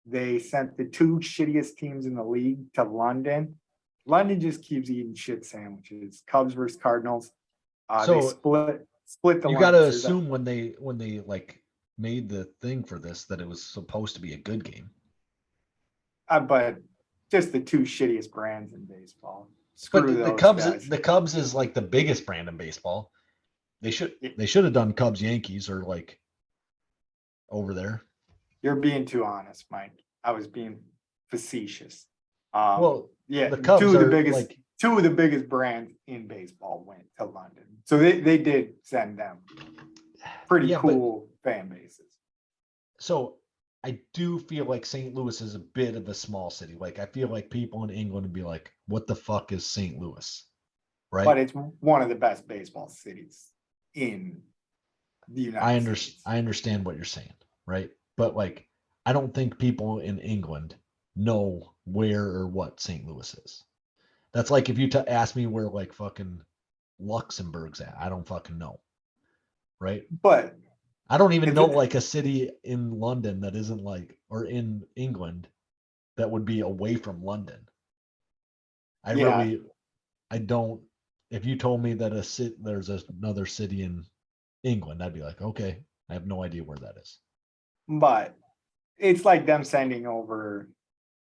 They sent the two shittiest teams in the league to London. London just keeps eating shit sandwiches. Cubs versus Cardinals. They So split the you line. got to assume when they like made the thing for this that it was supposed to be a good game. But just the two shittiest brands in baseball. Screw But those guys. The Cubs is like the biggest brand in baseball. They should have done Cubs Yankees or like over there. You're being too honest, Mike. I was being facetious. Well, yeah, the Cubs two of the are biggest like two of the biggest brands in baseball went to London. So they did send them pretty cool fan bases. So I do feel like St. Louis is a bit of a small city. Like I feel like people in England would be like, what the fuck is St. Louis? Right. But it's one of the best baseball cities in the United States. I understand what you're saying, right? But like I don't think people in England know where or what St. Louis is. That's like if you ask me where like fucking Luxembourg's at. I don't fucking know. Right? But I don't even know like a city in London that isn't like, or in England that would be away from London. I don't. If you told me that there's another city in England, I'd be like, okay, I have no idea where that is. But it's like them sending over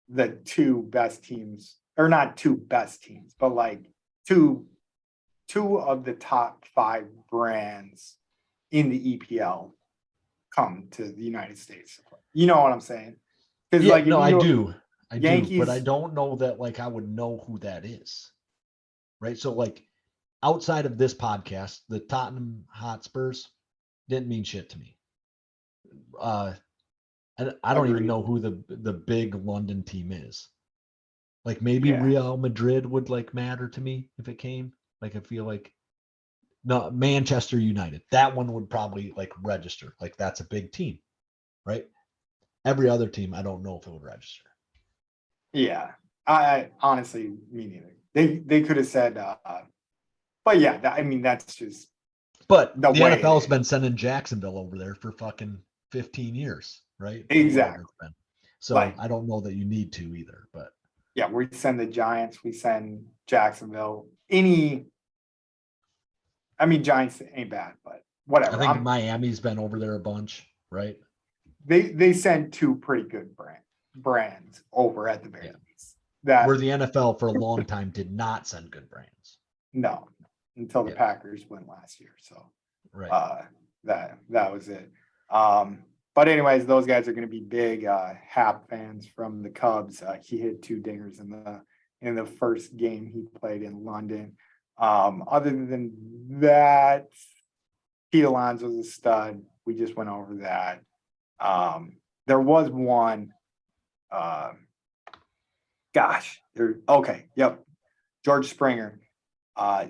the two best teams, or not two best teams, but like two of the top 5 brands in the EPL come to the United States. You know what I'm saying? Yeah, like, no, I do, Yankees, but I don't know that like I would know who that is, right? So like outside of this podcast, the Tottenham Hotspurs didn't mean shit to me. I don't even know who the big London team is. Like maybe Real Madrid would like matter to me if it came. Like I feel like no, Manchester United. That one would probably like register. Like that's a big team, right? Every other team, I don't know if it would register. Yeah, I honestly, me neither. They could have said, but yeah, I mean that's just. But the NFL's been sending Jacksonville over there for fucking 15 years, right? Exactly. So like, I don't know that you need to either, but yeah, we send the Giants, we send Jacksonville. I mean, Giants ain't bad, but whatever. I think Miami's been over there a bunch, right? They send 2 pretty good brands over at the very least. Where the NFL for a long time did not send good brands. No, until the Packers went last year. So right. That was it. But anyways, those guys are going to be big Hap fans from the Cubs. He hit 2 dingers in the first game he played in London. Other than that, Pete Alonso's a stud. We just went over that. There was one. George Springer,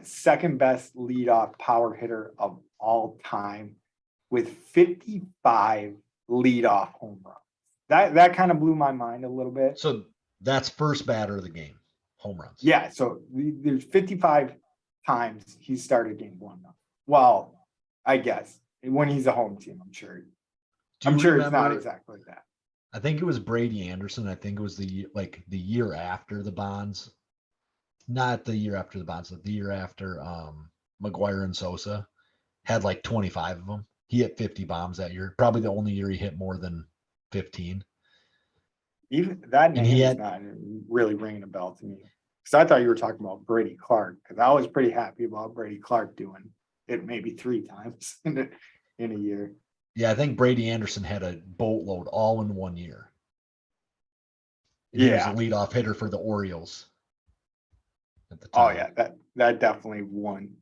second best leadoff power hitter of all time, with 55 leadoff home runs. That kind of blew my mind a little bit. So that's first batter of the game, home runs. Yeah, so there's 55 times he started game 1. Well, I guess when he's a home team, I'm sure it's not exactly like that. I think it was Brady Anderson. I think it was the year after the Bonds. Not the year after the Bonds, but the year after McGuire and Sosa had like 25 of them. He hit 50 bombs that year. Probably the only year he hit more than 15. Even that name is not really ringing a bell to me. Because I thought you were talking about Brady Clark. Because I was pretty happy about Brady Clark doing it maybe 3 times in a year. Yeah, I think Brady Anderson had a boatload all in 1 year. He was a leadoff hitter for the Orioles at the time. Oh yeah, that definitely won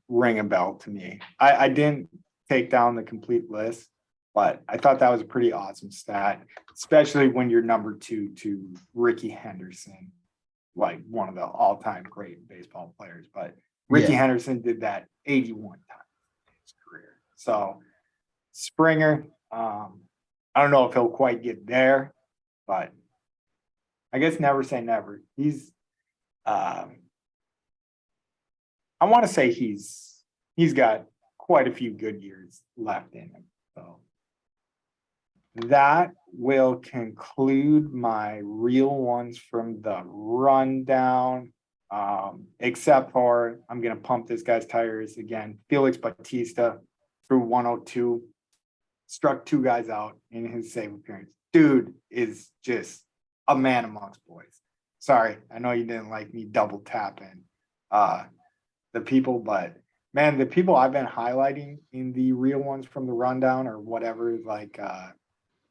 ring a bell to me. I didn't take down the complete list, but I thought that was a pretty awesome stat, especially when you're number 2 to Ricky Henderson, like one of the all-time great baseball players. But Ricky Henderson did that 81 times in his career. So Springer, I don't know if he'll quite get there, but I guess never say never. He's I want to say he's got quite a few good years left in him. So that will conclude my real ones from the rundown. Except for I'm gonna pump this guy's tires again. Felix Bautista through 102, struck 2 guys out in his save appearance. Dude is just a man amongst boys. Sorry, I know you didn't like me double tapping the people, but man, the people I've been highlighting in the real ones from the rundown or whatever, like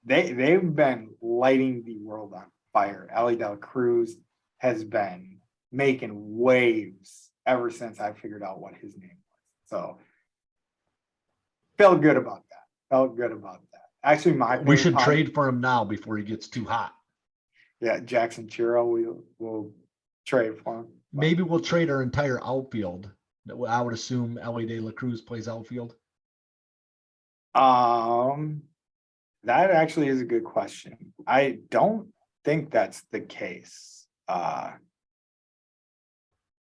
they've been lighting the world on fire. Ellie De La Cruz has been making waves ever since I figured out what his name was. So felt good about that. Actually, We should trade for him now before he gets too hot. Yeah, Jackson Chiro, we'll trade for him. Maybe we'll trade our entire outfield. I would assume Ellie De La Cruz plays outfield. That actually is a good question. I don't think that's the case.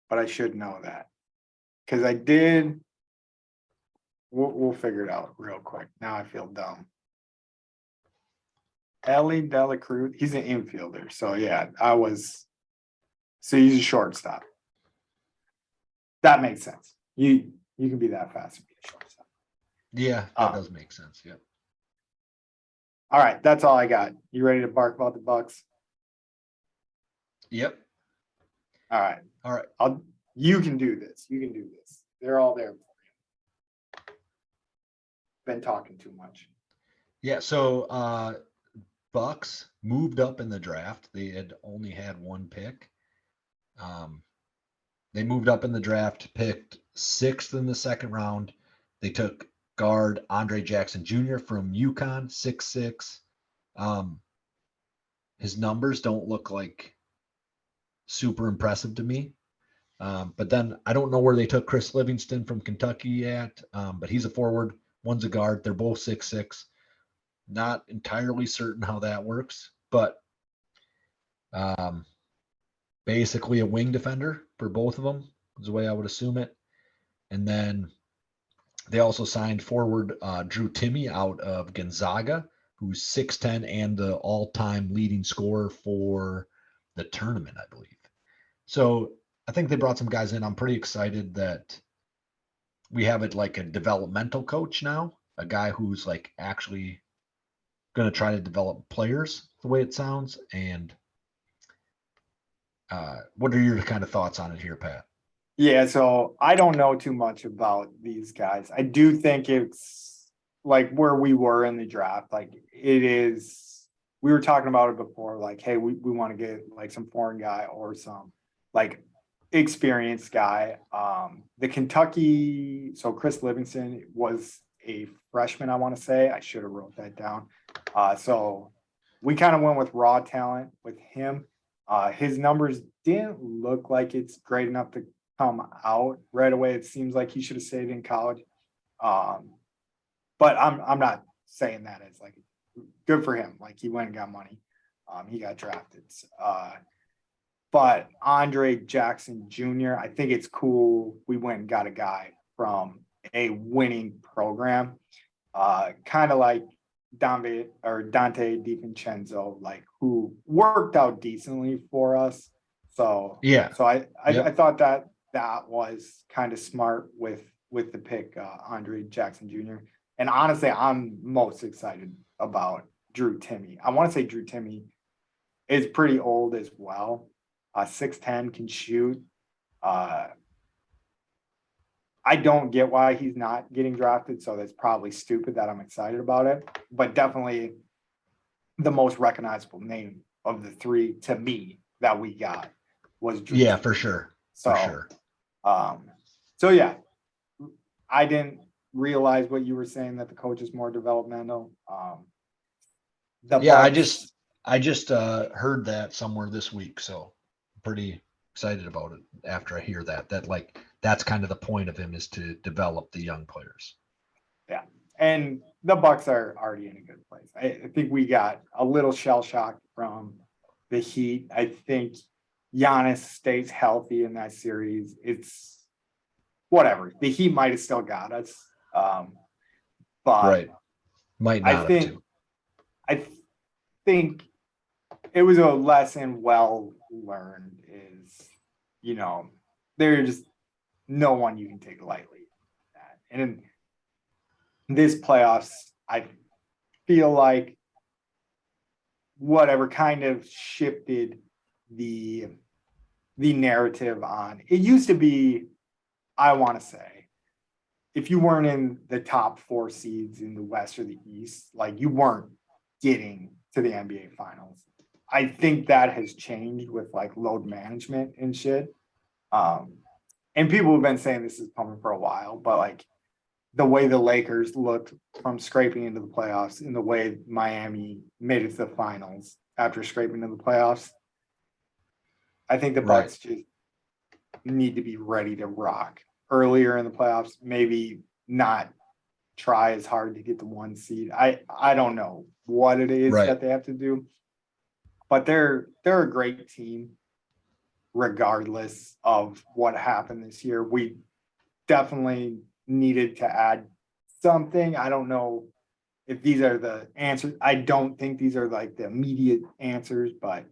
But I should know that. Because I did. We'll figure it out real quick. Now I feel dumb. Ellie De La Cruz, he's an infielder. So yeah, so he's a shortstop. That makes sense. You can be that fast and be a shortstop. Yeah, that does make sense. Yeah. All right, that's all I got. You ready to bark about the Bucks? Yep. All right. You can do this. They're all there for you. Been talking too much. Yeah, so Bucks moved up in the draft. They had only had 1 pick. They moved up in the draft, picked 6th in the 2nd round. They took guard Andre Jackson Jr. from UConn, 6'6". His numbers don't look like super impressive to me. But then I don't know where they took Chris Livingston from Kentucky at, but he's a forward, one's a guard. They're both 6'6". Not entirely certain how that works, but basically a wing defender for both of them is the way I would assume it. And then they also signed forward Drew Timme out of Gonzaga, who's 6'10" and the all-time leading scorer for the tournament, I believe. So I think they brought some guys in. I'm pretty excited that we have it like a developmental coach now, a guy who's like actually going to try to develop players the way it sounds. And what are your kind of thoughts on it here, Pat? Yeah, so I don't know too much about these guys. I do think it's like where we were in the draft. Like it is, we were talking about it before, like, hey, we want to get like some foreign guy or some like experienced guy. The Kentucky, so Chris Livingston was a freshman, I want to say. I should have wrote that down. So we kind of went with raw talent with him. His numbers didn't look like it's great enough to come out right away. It seems like he should have stayed in college. But I'm not saying that as like good for him. Like he went and got money. He got drafted. But Andre Jackson Jr., I think it's cool. We went and got a guy from a winning program, kind of like Dante DiVincenzo, like who worked out decently for us. So yeah, so I thought that was kind of smart with the pick, Andre Jackson Jr. And honestly, I'm most excited about Drew Timme. I want to say Drew Timme is pretty old as well. 6'10", can shoot. I don't get why he's not getting drafted, so that's probably stupid that I'm excited about it. But definitely the most recognizable name of the 3 to me that we got was Drew. Yeah, for sure. So, for sure. So yeah, I didn't realize what you were saying, that the coach is more developmental. I just heard that somewhere this week, so I'm pretty excited about it after I hear that like that's kind of the point of him, is to develop the young players. Yeah, and the Bucks are already in a good place. I think we got a little shell shock from the Heat. I think Giannis stays healthy in that series. whatever. The Heat might have still got us. But Right. Might I not have think to. I think it was a lesson well learned is, there's no one you can take lightly. And in this playoffs, I feel like whatever kind of shifted the narrative on. It used to be, I want to say, if you weren't in the top 4 seeds in the West or the East, like you weren't getting to the NBA finals. I think that has changed with like load management and shit. And people have been saying this is coming for a while, but like the way the Lakers looked from scraping into the playoffs and the way Miami made it to the finals after scraping into the playoffs, I think the Right. Bucks just need to be ready to rock earlier in the playoffs. Maybe not try as hard to get the 1 seed. I don't know what it is Right. that they have to do, but they're a great team regardless of what happened this year. We definitely needed to add something. I don't know if these are the answers. I don't think these are like the immediate answers, but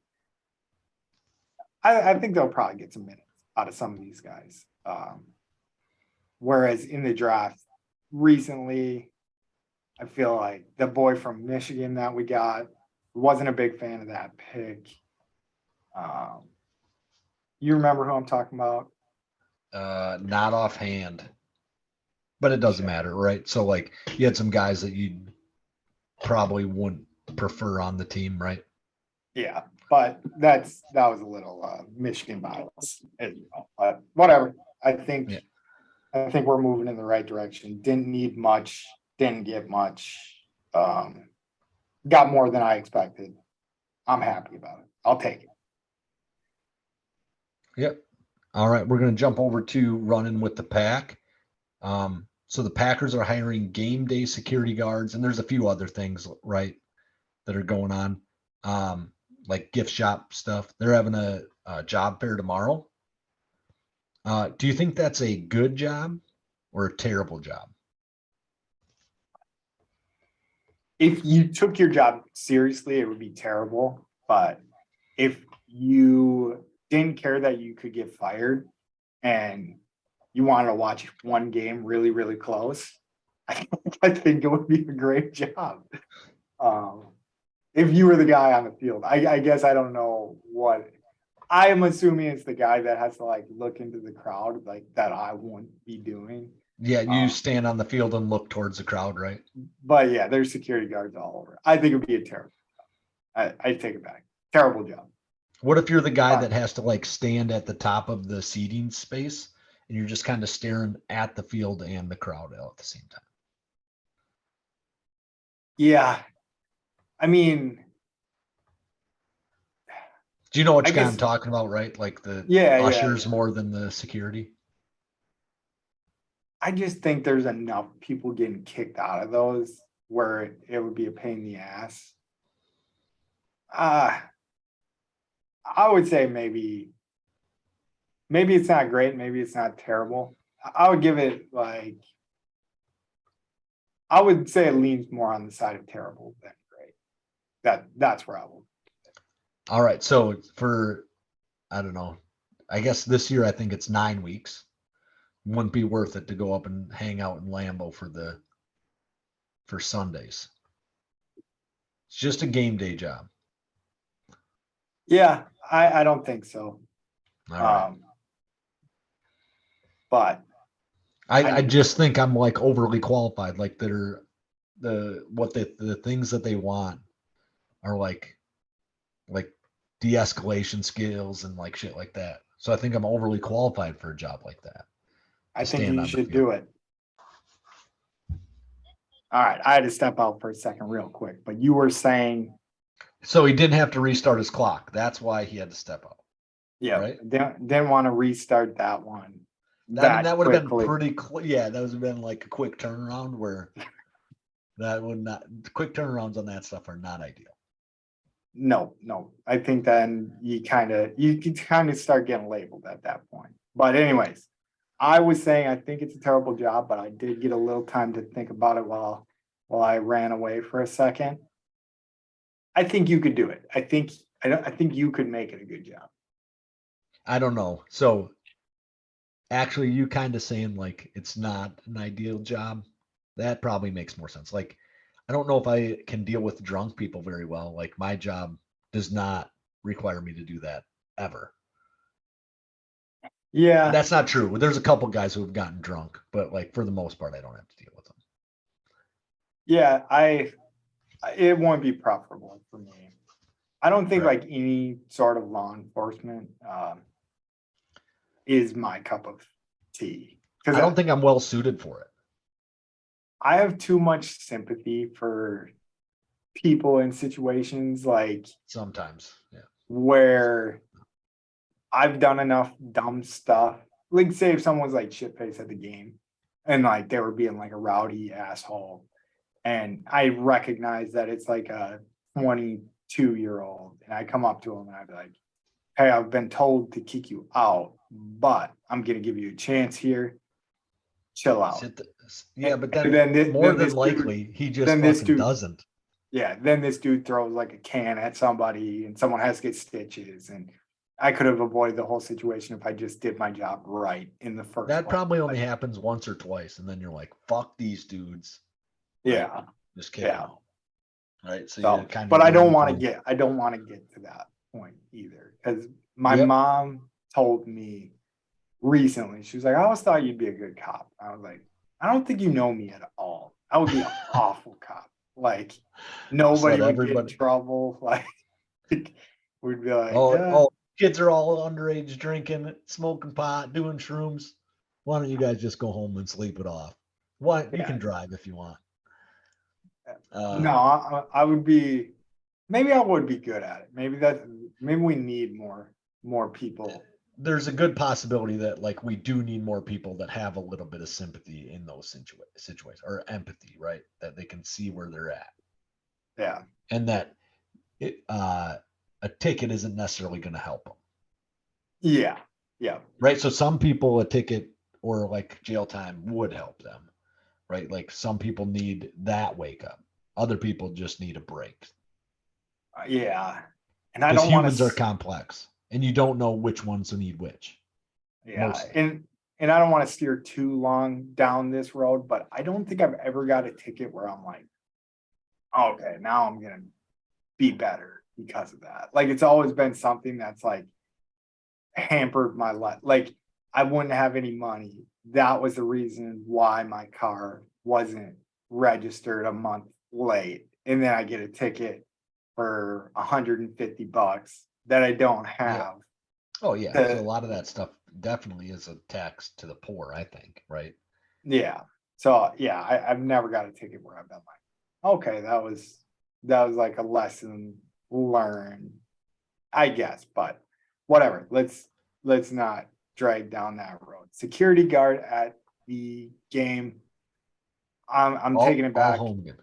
I think they'll probably get some minutes out of some of these guys. Whereas in the draft recently, I feel like the boy from Michigan that we got wasn't a big fan of that pick. You remember who I'm talking about? Not offhand, but it doesn't matter, right? So like you had some guys that you probably wouldn't prefer on the team, right? Yeah, but that was a little Michigan bias, but whatever. I think we're moving in the right direction. Didn't need much, didn't get much. Got more than I expected. I'm happy about it. I'll take it. Yep. All right, we're going to jump over to running with the pack. So the Packers are hiring game day security guards, and there's a few other things, right, that are going on, like gift shop stuff. They're having a job fair tomorrow. Do you think that's a good job or a terrible job? If you took your job seriously, it would be terrible. But if you didn't care that you could get fired and you wanted to watch one game really, really close, I think it would be a great job. If you were the guy on the field, I guess I don't know what. I am assuming it's the guy that has to like look into the crowd, like that I won't be doing. Yeah, you stand on the field and look towards the crowd, right? But yeah, there's security guards all over. I think it would be a terrible job. I take it back. Terrible job. What if you're the guy that has to like stand at the top of the seating space and you're just kind of staring at the field and the crowd at the same time? Yeah. I mean, do you know what I'm talking about, right? Like the ushers more than the security? I just think there's enough people getting kicked out of those where it would be a pain in the ass. I would say maybe it's not great, maybe it's not terrible. I would give it like, I would say it leans more on the side of terrible than great. That's where I will. All right. So for, I don't know, I guess this year I think it's 9 weeks. Wouldn't be worth it to go up and hang out in Lambeau for Sundays. It's just a game day job. Yeah, I don't think so. All right. But I just think I'm like overly qualified. Like the things that they want are like de-escalation skills and like shit like that. So I think I'm overly qualified for a job like that. I think you should do it. All right, I had to step out for a second real quick, but you were saying. So he didn't have to restart his clock. That's why he had to step out. Yeah, right? Didn't want to restart that one. That would have been pretty yeah, that would have been like a quick turnaround where that would not, quick turnarounds on that stuff are not ideal. No. I think then you kind of start getting labeled at that point. But anyways, I was saying I think it's a terrible job, but I did get a little time to think about it while I ran away for a second. I think you could do it. I think you could make it a good job. I don't know. So actually, you kind of saying like it's not an ideal job. That probably makes more sense. Like, I don't know if I can deal with drunk people very well. Like, my job does not require me to do that ever. Yeah, That's not true. There's a couple guys who have gotten drunk, but like for the most part, I don't have to deal with them. yeah, it won't be preferable for me. I don't think Right. like any sort of law enforcement is my cup of tea I because don't think I'm well suited for it. I have too much sympathy for people in situations like Sometimes, yeah. where I've done enough dumb stuff. Like, say if someone's like shit faced at the game and like they were being like a rowdy asshole, and I recognize that it's like a 22-year-old, and I come up to him and I'd be like, "Hey, I've been told to kick you out, but I'm gonna give you a chance here. Chill out." Sit yeah, but And then then more then than this dude, likely he just then this fucking dude, doesn't. yeah, then this dude throws like a can at somebody, and someone has to get stitches, and I could have avoided the whole situation if I just did my job right in the first That place. probably only Like, happens once or twice, and then you're like, fuck these dudes. Right. yeah, Just kick them yeah. out. Right. So you So, kind but of learn I don't want to get to that point either, because my Yep. mom told me recently, she was like, "I always thought you'd be a good cop." I was like, "I don't think you know me at all. I would be an awful cop. Like, Just nobody let would get in everybody. trouble. Like, we'd be like, Oh, yeah, oh, kids are all underage drinking, smoking pot, doing shrooms. Why don't you guys just go home and sleep it off? Why you yeah." can drive if you want. No, I would be. Maybe I would be good at it. Maybe we need more people. There's a good possibility that like we do need more people that have a little bit of sympathy in those situations or empathy, right? That they can see where they're at, Yeah, and that a ticket isn't necessarily going to help them, yeah, yeah, right? So some people a ticket or like jail time would help them, right? Like some people need that wake up. Other people just need a break yeah. And I because don't want humans are to. complex, and you don't know which ones need which Yeah, mostly. and I don't want to steer too long down this road, but I don't think I've ever got a ticket where I'm like, okay, now I'm gonna be better because of that. Like it's always been something that's like hampered my life. Like I wouldn't have any money. That was the reason why my car wasn't registered a month late. And then I get a ticket for $150 that I don't Yeah. have. Oh yeah. So a To, lot of that stuff definitely is a tax to the poor, I think, right? yeah. So yeah, I've never got a ticket where I've been like, okay, that was like a lesson learned, I guess, but whatever. Let's not drag down that road. Security guard at the game. I'm taking it All back home game.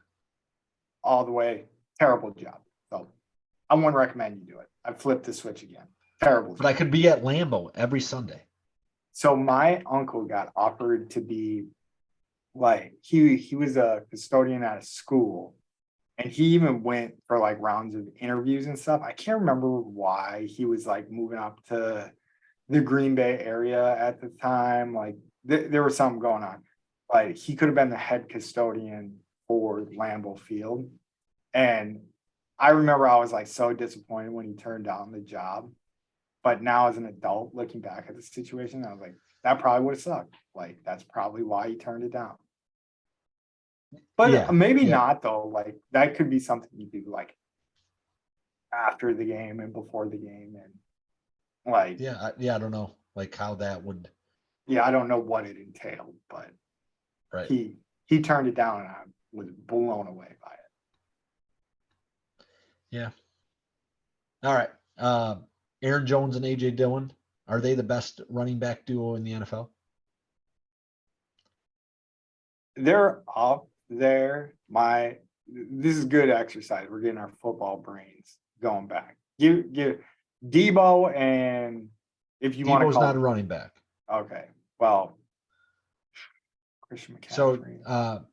all the way. Terrible job. So I wouldn't recommend you do it. I flipped the switch again. Terrible But I job. could be at Lambeau every Sunday. So my uncle got offered to be like he was a custodian at a school, and he even went for like rounds of interviews and stuff. I can't remember why he was like moving up to the Green Bay area at the time. Like there was something going on. Like he could have been the head custodian for Lambeau Field. And I remember I was like so disappointed when he turned down the job. But now as an adult looking back at the situation, I was like, that probably would have sucked. Like that's probably why he turned it down. But Yeah. maybe Yeah. not though. Like that could be something you do like after the game and before the game and like Yeah. Yeah. I don't know like how that would, yeah, I don't know what it entailed, but right. he he turned it down and I was blown away by it. Yeah. All right. Aaron Jones and AJ Dillon, are they the best running back duo in the NFL? They're up there. This is good exercise. We're getting our football brains going back. Give Debo and if you want to Debo's not a call running back. okay. Well, Christian So, McCaffrey.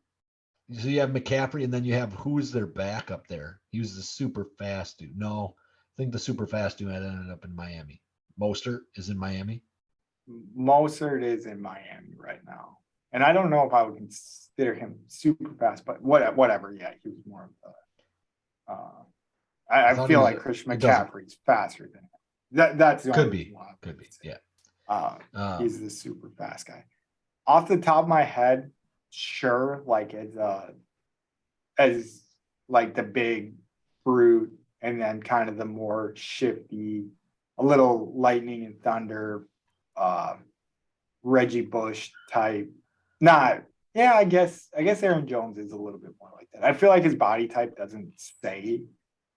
so you have McCaffrey, and then you have who's their backup there? He was the super fast dude. No, I think the super fast dude ended up in Miami. Mostert is in Miami. Mostert is in Miami right now. And I don't know if I would consider him super fast, but whatever. Yeah, he was more of the I I thought he feel was. like Christian It doesn't. McCaffrey's faster than him. That's the Could only be. reason why I Could would be. say. Yeah. He's the super fast guy. Off the top of my head, sure, like as like the big brute, and then kind of the more shifty, a little lightning and thunder, uh, Reggie Bush type. Not, yeah, I guess Aaron Jones is a little bit more like that. I feel like his body type doesn't say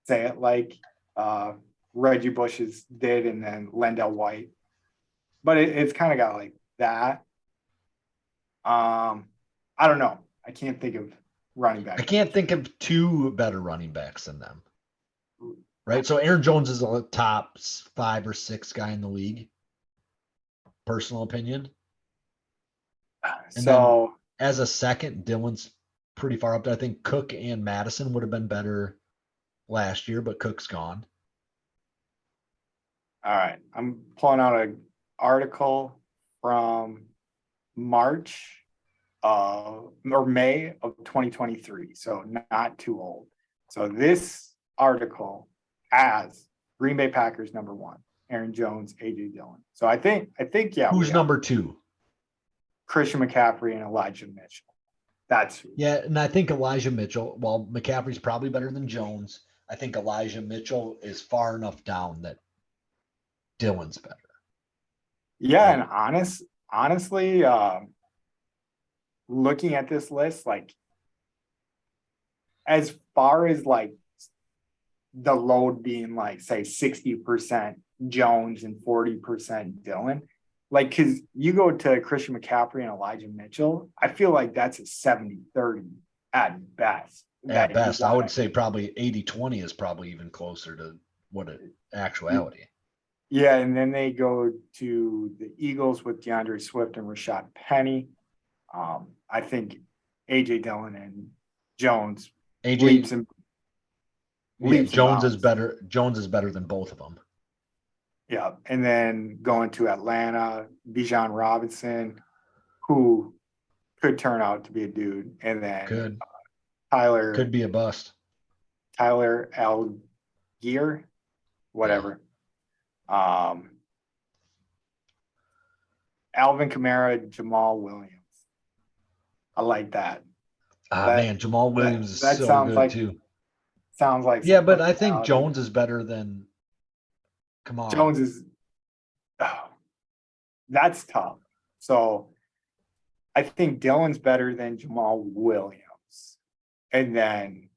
it like uh Reggie Bush's did, and then Lendell White, but it's kind of got like that. I don't know. I can't think of running back. I can't think of two better running backs than them. Right. So Aaron Jones is a top 5 or 6 guy in the league. Personal opinion. And then So as a second, Dylan's pretty far up there. I think Cook and Madison would have been better last year, but Cook's gone. all right, I'm pulling out an article from March or May of 2023, so not too old. So this article has Green Bay Packers number 1, Aaron Jones, AJ Dillon. So I think yeah. Who's number 2? Christian McCaffrey and Elijah Mitchell. That's who. Yeah, and I think Elijah Mitchell, while McCaffrey's probably better than Jones, I think Elijah Mitchell is far enough down that Dylan's better. Yeah, and honestly, looking at this list, like as far as like the load being like say 60% Jones and 40% Dillon, like because you go to Christian McCaffrey and Elijah Mitchell, I feel like that's a 70-30 at best. At best, I would say probably 80-20 is probably even closer to what it actuality. Yeah, and then they go to the Eagles with DeAndre Swift and Rashad Penny. I think AJ Dillon and Jones leaps and Jones is bounds. better. Jones is better than both of them. Yeah, and then going to Atlanta, Bijan Robinson, who could turn out to be a dude, and then Tyler could be a bust. Tyler Algier, whatever. Yeah. Alvin Kamara, Jamal Williams. I like that. Man, Jamal Williams is so good like, too. Sounds like but I think Jones is better than Kamara. Jones is that's tough. So I think Dylan's better than Jamal Williams. And then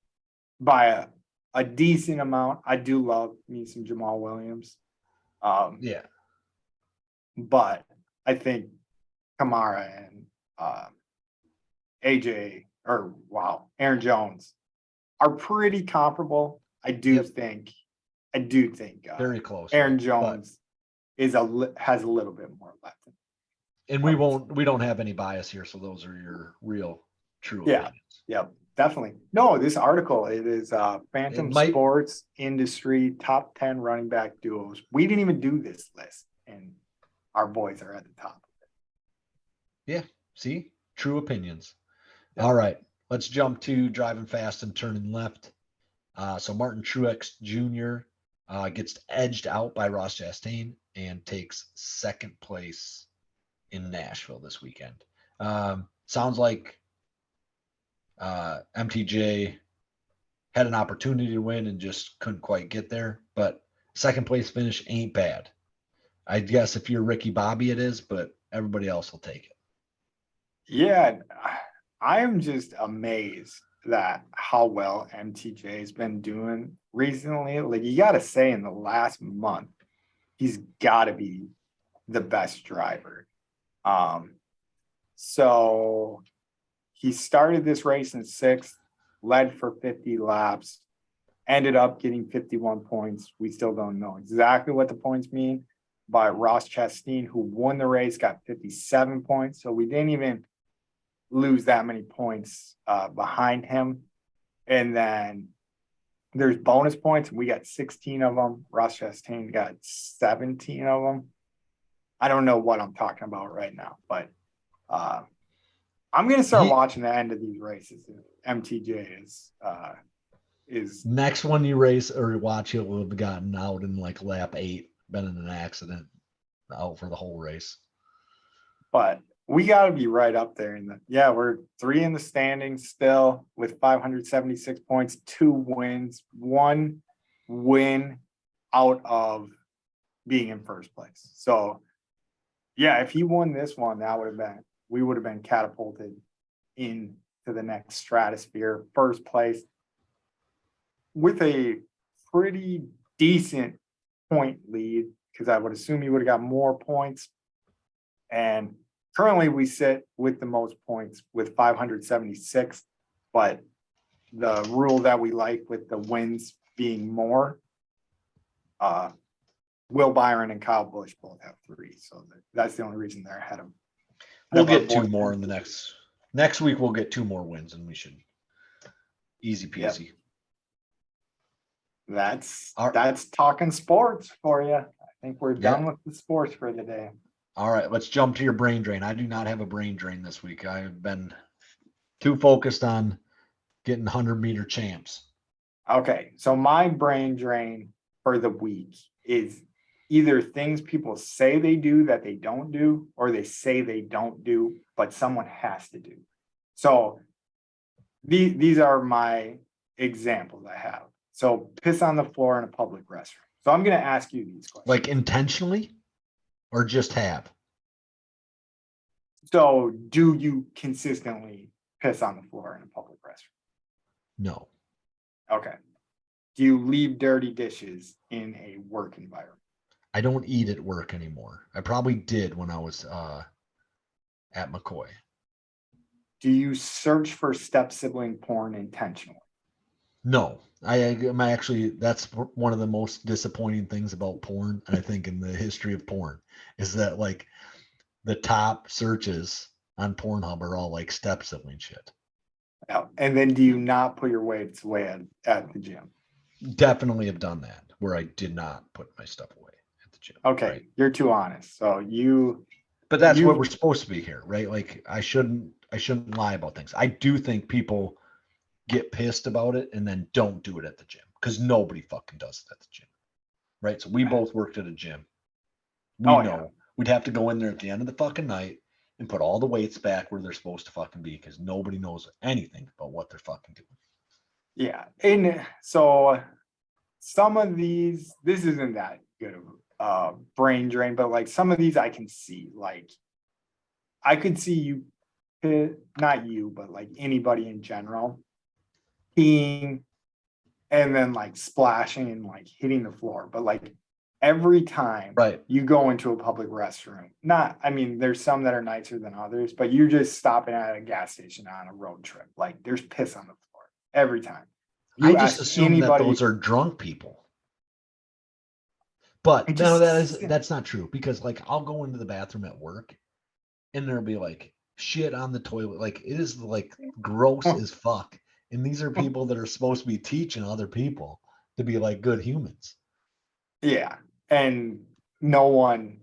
by a decent amount, I do love me some Jamal Williams. Yeah. But I think Kamara and Aaron Jones are pretty comparable. I do think very close. Aaron Jones has a little bit more left. And we don't have any bias here, so those are your real true opinions. Yep, definitely. No, this article, it is Phantom Sports Industry top 10 running back duos. We didn't even do this list, and our boys are at the top of it. Yeah, see? True opinions. Yep. All right, let's jump to driving fast and turning left. So Martin Truex Jr. Gets edged out by Ross Chastain and takes second place in Nashville this weekend. Sounds like MTJ had an opportunity to win and just couldn't quite get there, but second place finish ain't bad. I guess if you're Ricky Bobby it is, but everybody else will take it. Yeah, I am just amazed that how well MTJ has been doing recently. Like, you got to say, in the last month, he's got to be the best driver. So he started this race in 6th, led for 50 laps, ended up getting 51 points. We still don't know exactly what the points mean, but Ross Chastain, who won the race, got 57 points. So we didn't even lose that many points behind him. And then there's bonus points. We got 16 of them. Ross Chastain got 17 of them. I don't know what I'm talking about right now, but I'm going to start watching the end of these races. MTJ is next one you race or watch, it will have gotten out in like lap 8, been in an accident, out for the whole race. But we got to be right up there. We're 3 in the standings still with 576 points, 2 wins, 1 win out of being in first place. So, yeah, if he won this one, we would have been catapulted into the next stratosphere, first place, with a pretty decent point lead, because I would assume he would have got more points. And currently we sit with the most points with 576, but the rule that we like with the wins being more, Will Byron and Kyle Busch both have 3. So that's the only reason they're ahead of. We'll get 2 more in the next week. We'll get 2 more wins and we should easy peasy. Yep. That's talking sports for you. I think we're done with the sports for the day. All right, let's jump to your brain drain. I do not have a brain drain this week. I've been too focused on getting 100-meter champs. Okay, so my brain drain for the week is either things people say they do that they don't do, or they say they don't do, but someone has to do. So these are my examples I have. So piss on the floor in a public restroom. So I'm going to ask you these questions. Like intentionally or just have? So do you consistently piss on the floor in a public restroom? No. Okay. Do you leave dirty dishes in a work environment? I don't eat at work anymore. I probably did when I was at McCoy. Do you search for step sibling porn intentionally? No, I'm actually, that's one of the most disappointing things about porn, I think, in the history of porn, is that like the top searches on Pornhub are all like step sibling shit. Yeah. And then do you not put your weights away at the gym? Definitely have done that where I did not put my stuff away at the gym. Okay, right? You're too honest. So but that's what we're supposed to be here, right? Like I shouldn't lie about things. I do think people get pissed about it and then don't do it at the gym, because nobody fucking does it at the gym, right? So we both worked at a gym. We know we'd have to go in there at the end of the fucking night and put all the weights back where they're supposed to fucking be, because nobody knows anything about what they're fucking doing. Yeah. And so some of these, this isn't that good of brain drain, but like some of these I can see. Like I could see you, not you, but like anybody in general, peeing and then like splashing and like hitting the floor. But like every time you go into a public restroom, there's some that are nicer than others, but you're just stopping at a gas station on a road trip. Like there's piss on the floor every time. I just assume that those are drunk people. But no, that's not true, because like I'll go into the bathroom at work and there'll be like shit on the toilet. Like it is like gross as fuck. And these are people that are supposed to be teaching other people to be like good humans. Yeah. And no one,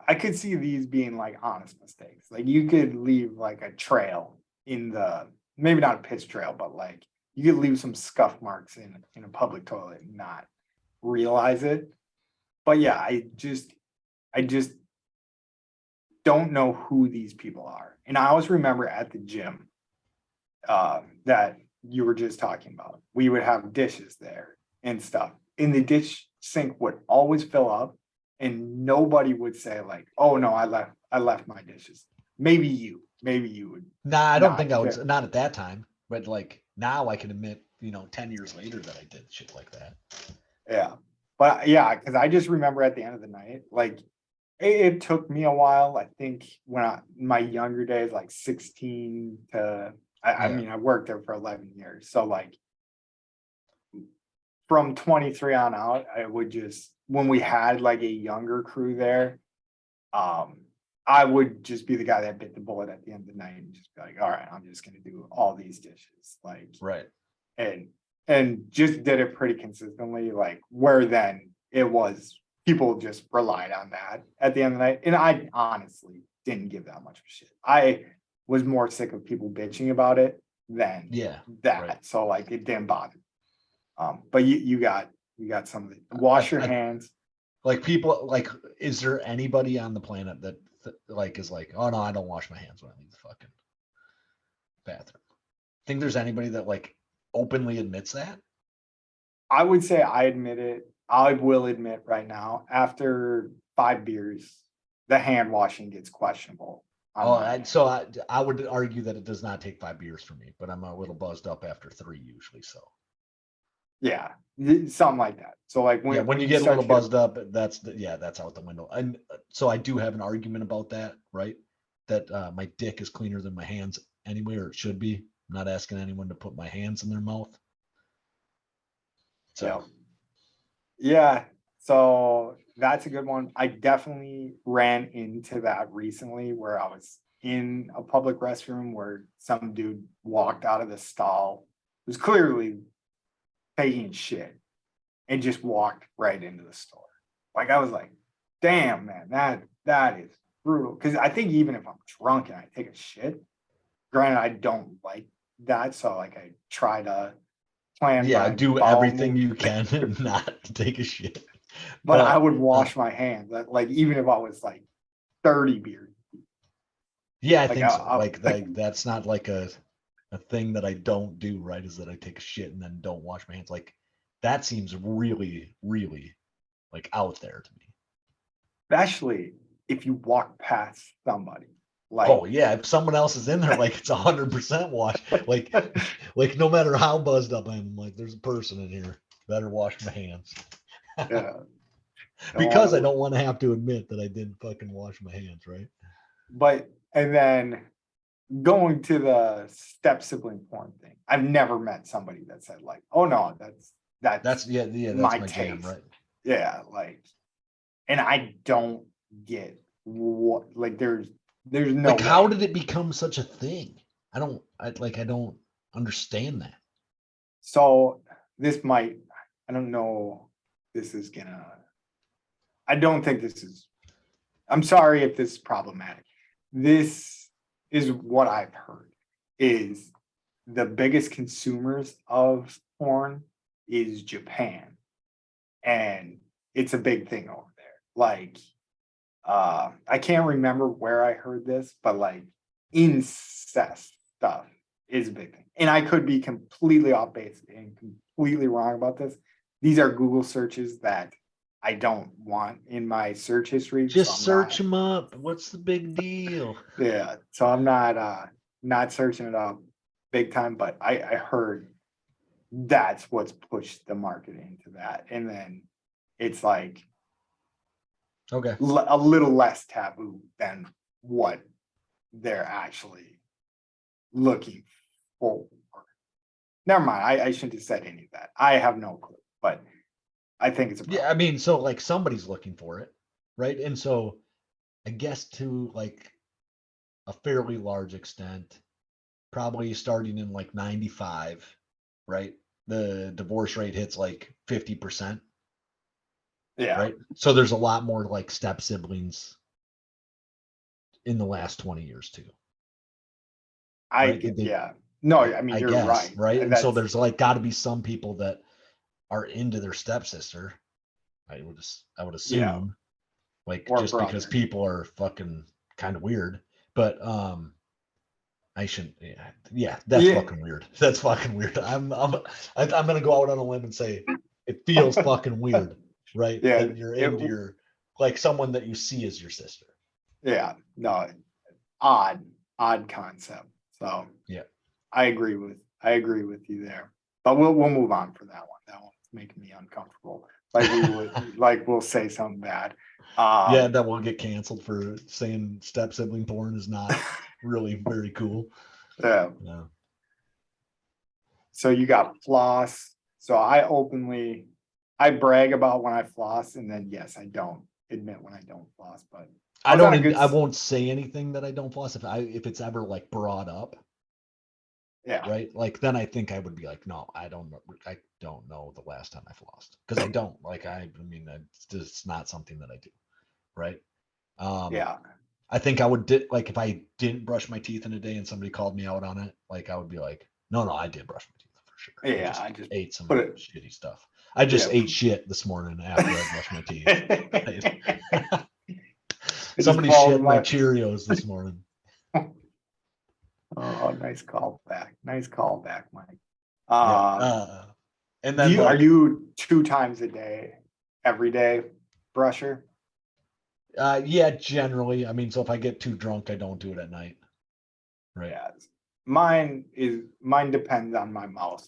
I could see these being like honest mistakes. Like you could leave like a trail maybe not a piss trail, but like you could leave some scuff marks in a public toilet and not realize it. But yeah, I just don't know who these people are. And I always remember at the gym that you were just talking about, we would have dishes there and stuff. And the dish sink would always fill up and nobody would say like, oh no, I left my dishes. Maybe you would. Nah, I don't think I would, not at that time, but like now I can admit, 10 years later that I did shit like that. Yeah. But yeah, because I just remember at the end of the night, like it took me a while. I think my younger days, like 16 to, I worked there for 11 years. So like from 23 on out, I would just, when we had like a younger crew there, I would just be the guy that bit the bullet at the end of the night and just be like, all right, I'm just gonna do all these dishes. Like, Right. and just did it pretty consistently, like where then it was people just relied on that at the end of the night. And I honestly didn't give that much of a shit. I was more sick of people bitching about it than Yeah. that. Right. So like it didn't bother me. But you got some of the wash your hands. Like people, like, is there anybody on the planet that like is like, oh no, I don't wash my hands when I leave the fucking bathroom? Think there's anybody that like openly admits that? I would say I admit it. I will admit right now, after 5 beers, the hand washing gets questionable. On Oh, my end. so I would argue that it does not take 5 beers for me, but I'm a little buzzed up after 3 usually. So Yeah, something like that. So like yeah, when you get a start little to get- buzzed up, that's out the window. And so I do have an argument about that, right? That my dick is cleaner than my hands anyway, or it should be. I'm not asking anyone to put my hands in their mouth. So yeah. So that's a good one. I definitely ran into that recently where I was in a public restroom where some dude walked out of the stall, was clearly taking shit, and just walked right into the store. Like I was like, damn man, that is brutal. Cause I think even if I'm drunk and I take a shit, granted I don't like that. So like I try to plan yeah, my do bowel everything you movement. can and not take a shit. But I would uh, wash my hands. Like even if I was like 30 beers. yeah, I Like think so. I Like that's not like a thing that I don't do, right? Is that I take a shit and then don't wash my hands. Like that seems really, really like out there to me. especially if you walk past somebody. Oh Like yeah, if someone else is in there, like it's 100% wash. Like no matter how buzzed up I am, I'm like there's a person in here. Better wash my hands. yeah, don't Because I want don't want to have to admit that I didn't fucking wash my hands, right? but and then going to the step sibling porn thing. I've never met somebody that said like, "Oh no, that's That's my my jam, taste." right? Yeah, like, and I don't get what like. There's no Like how way. did it become such a thing? I don't understand that. So this might. I don't know. This is gonna. I don't think this is. I'm sorry if this is problematic. This is what I've heard. Is the biggest consumers of porn is Japan. And it's a big thing over there. Like, I can't remember where I heard this, but like incest stuff is a big thing. And I could be completely off base and completely wrong about this. These are Google searches that I don't want in my search history. So Just I'm search not, them up. What's the big deal? yeah. So I'm not searching it up big time, but I heard that's what's pushed the market into that. And then it's like Okay. a little less taboo than what they're actually looking for. Never mind. I shouldn't have said any of that. I have no clue, but I think it's a Yeah, problem. I mean, so like somebody's looking for it, right? And so I guess to like a fairly large extent, probably starting in like 95, right? The divorce rate hits like 50%, Yeah, right? So there's a lot more like step siblings in the last 20 years too, I right? get, yeah. No, I mean, I you're guess, right. right? And so That's, there's like got to be some people that are into their stepsister. I would yeah, assume, like or just because brother. people are fucking kind of weird. But I shouldn't. Yeah, that's Yeah. fucking weird. That's fucking weird. I'm gonna go out on a limb and say it feels fucking weird, right? Yeah. That you're into your like someone that you see as your sister. Yeah. No, odd, odd concept. So Yeah. I agree with you there. But we'll move on for that one. That one's making me uncomfortable. Like we would like we'll say something bad. Yeah, that will get canceled for saying step sibling porn is not really very cool. Yeah. No. So you got floss. So I brag about when I floss, and then yes, I don't admit when I don't floss, but I was on a don't. good. I won't say anything that I don't floss if it's ever like brought up, Yeah. right? Like then I think I would be like, no, I don't know the last time I flossed because I don't. Like I mean, it's just not something that I do, right? Yeah. I think I would like if I didn't brush my teeth in a day and somebody called me out on it, like I would be like, no, I did brush my teeth for sure. I Yeah. just I just ate some put it. shitty stuff. I just Yeah. ate shit this morning after I brushed my teeth. Right? It just Somebody falls shit my my. Cheerios this morning. Oh, nice call back. Nice call back, Mike. Yeah. And then Are like, you 2 times a day, every day brusher? yeah, generally. I mean, so if I get too drunk, I don't do it at night. Right. Yeah. Mine depends on my mouth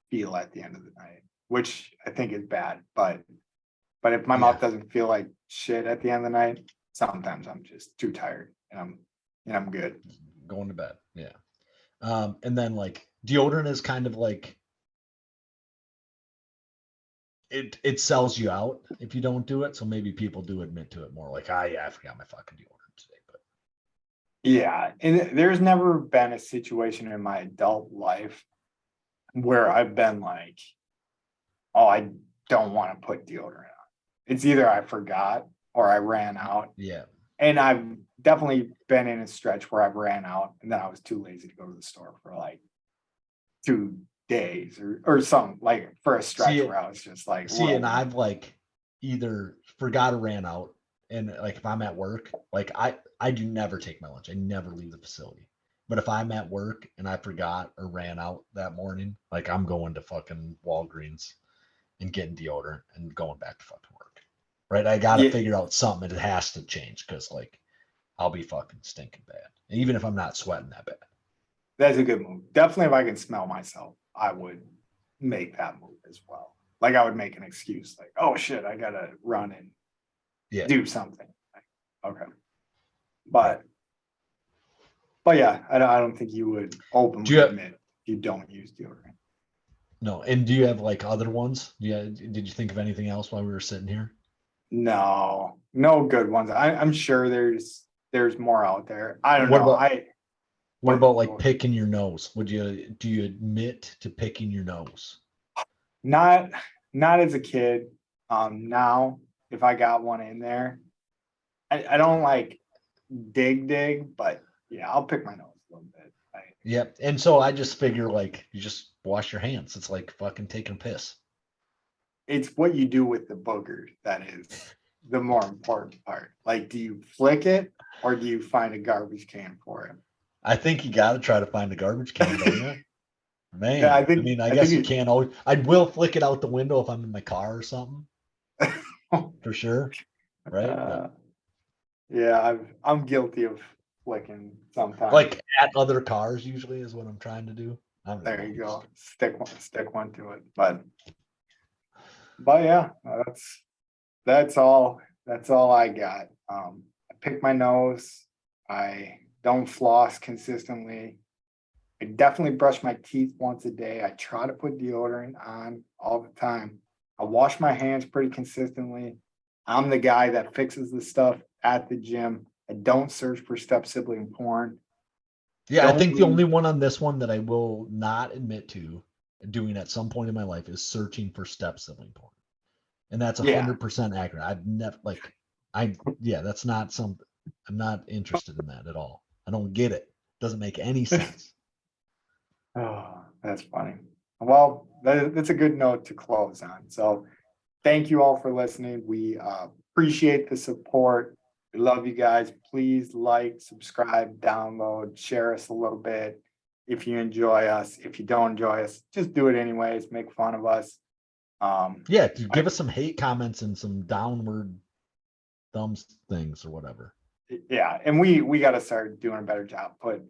feel at the end of the night, which I think is bad. But if my Yeah. mouth doesn't feel like shit at the end of the night, sometimes I'm just too tired and I'm good. Going to bed. Yeah. And then like deodorant is kind of like it sells you out if you don't do it. So maybe people do admit to it more like, yeah, I forgot my fucking deodorant today. But Yeah. And there's never been a situation in my adult life where I've been like, oh, I don't want to put deodorant on. It's either I forgot or I ran out. yeah. And I've definitely been in a stretch where I've ran out and then I was too lazy to go to the store for like 2 days or something, like for a stretch where I was just like, And I've like either forgot or ran out. And like if I'm at work, like I do never take my lunch. I never leave the facility. But if I'm at work and I forgot or ran out that morning, like I'm going to fucking Walgreens and getting deodorant and going back to fucking work. Right? I got to yeah, figure out something. It has to change because like I'll be fucking stinking bad, even if I'm not sweating that bad. that's a good move. Definitely, if I can smell myself, I would make that move as well. Like I would make an excuse, like, oh shit, I gotta run and Yeah. do something. Okay, Right. but yeah, I don't think you would openly admit you don't use deodorant. No. And do you have like other ones? Yeah. Did you think of anything else while we were sitting here? No, no good ones. I'm sure there's more out there. I don't What know. about what What about like picking your nose? Do you admit to picking your nose? not not as a kid. Now if I got one in there, I don't like dig, but yeah, I'll pick my nose a little bit. Yep. And so I just figure like you just wash your hands. It's like fucking taking a piss. It's what you do with the boogers that is the more important part. Like, do you flick it or do you find a garbage can for it? I think you got to try to find a garbage can, don't you? Yeah, Man, I mean, I guess you can't always. I will flick it out the window if I'm in my car or something, for sure, right? But yeah, I'm guilty of flicking sometimes. like at other cars, usually is what I'm trying to do. I don't There know. you go. Stick one to it. But yeah, that's all I got. I pick my nose. I don't floss consistently. I definitely brush my teeth once a day. I try to put deodorant on all the time. I wash my hands pretty consistently. I'm the guy that fixes the stuff at the gym. I don't search for step sibling porn. Yeah, I Don't think the read. only one on this one that I will not admit to doing at some point in my life is searching for step sibling porn, and that's Yeah, 100% accurate. I've never that's not some. I'm not interested in that at all. I don't get it. Doesn't make any sense. oh, that's funny. Well, that's a good note to close on. So thank you all for listening. We appreciate the support. We love you guys. Please like, subscribe, download, share us a little bit. If you enjoy us, if you don't enjoy us, just do it anyways. Make fun of us. Yeah, give us some hate comments and some downward thumbs things or whatever. Yeah, and we got to start doing a better job. Put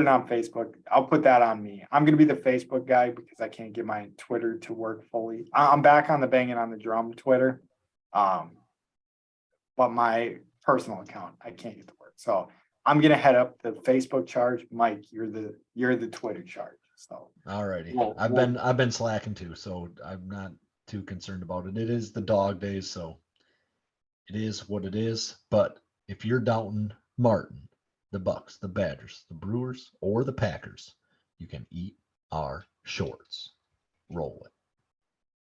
it on Facebook. I'll put that on me. I'm gonna be the Facebook guy because I can't get my Twitter to work fully. I'm back on the Banging on the Drum Twitter, but my personal account I can't get to work. So I'm gonna head up the Facebook charge. Mike, you're the Twitter charge. So Alrighty. we'll, I've been slacking too, so I'm not too concerned about it. It is the dog days, so it is what it is. But if you're doubting Martin, the Bucks, the Badgers, the Brewers, or the Packers, you can eat our shorts. Roll it.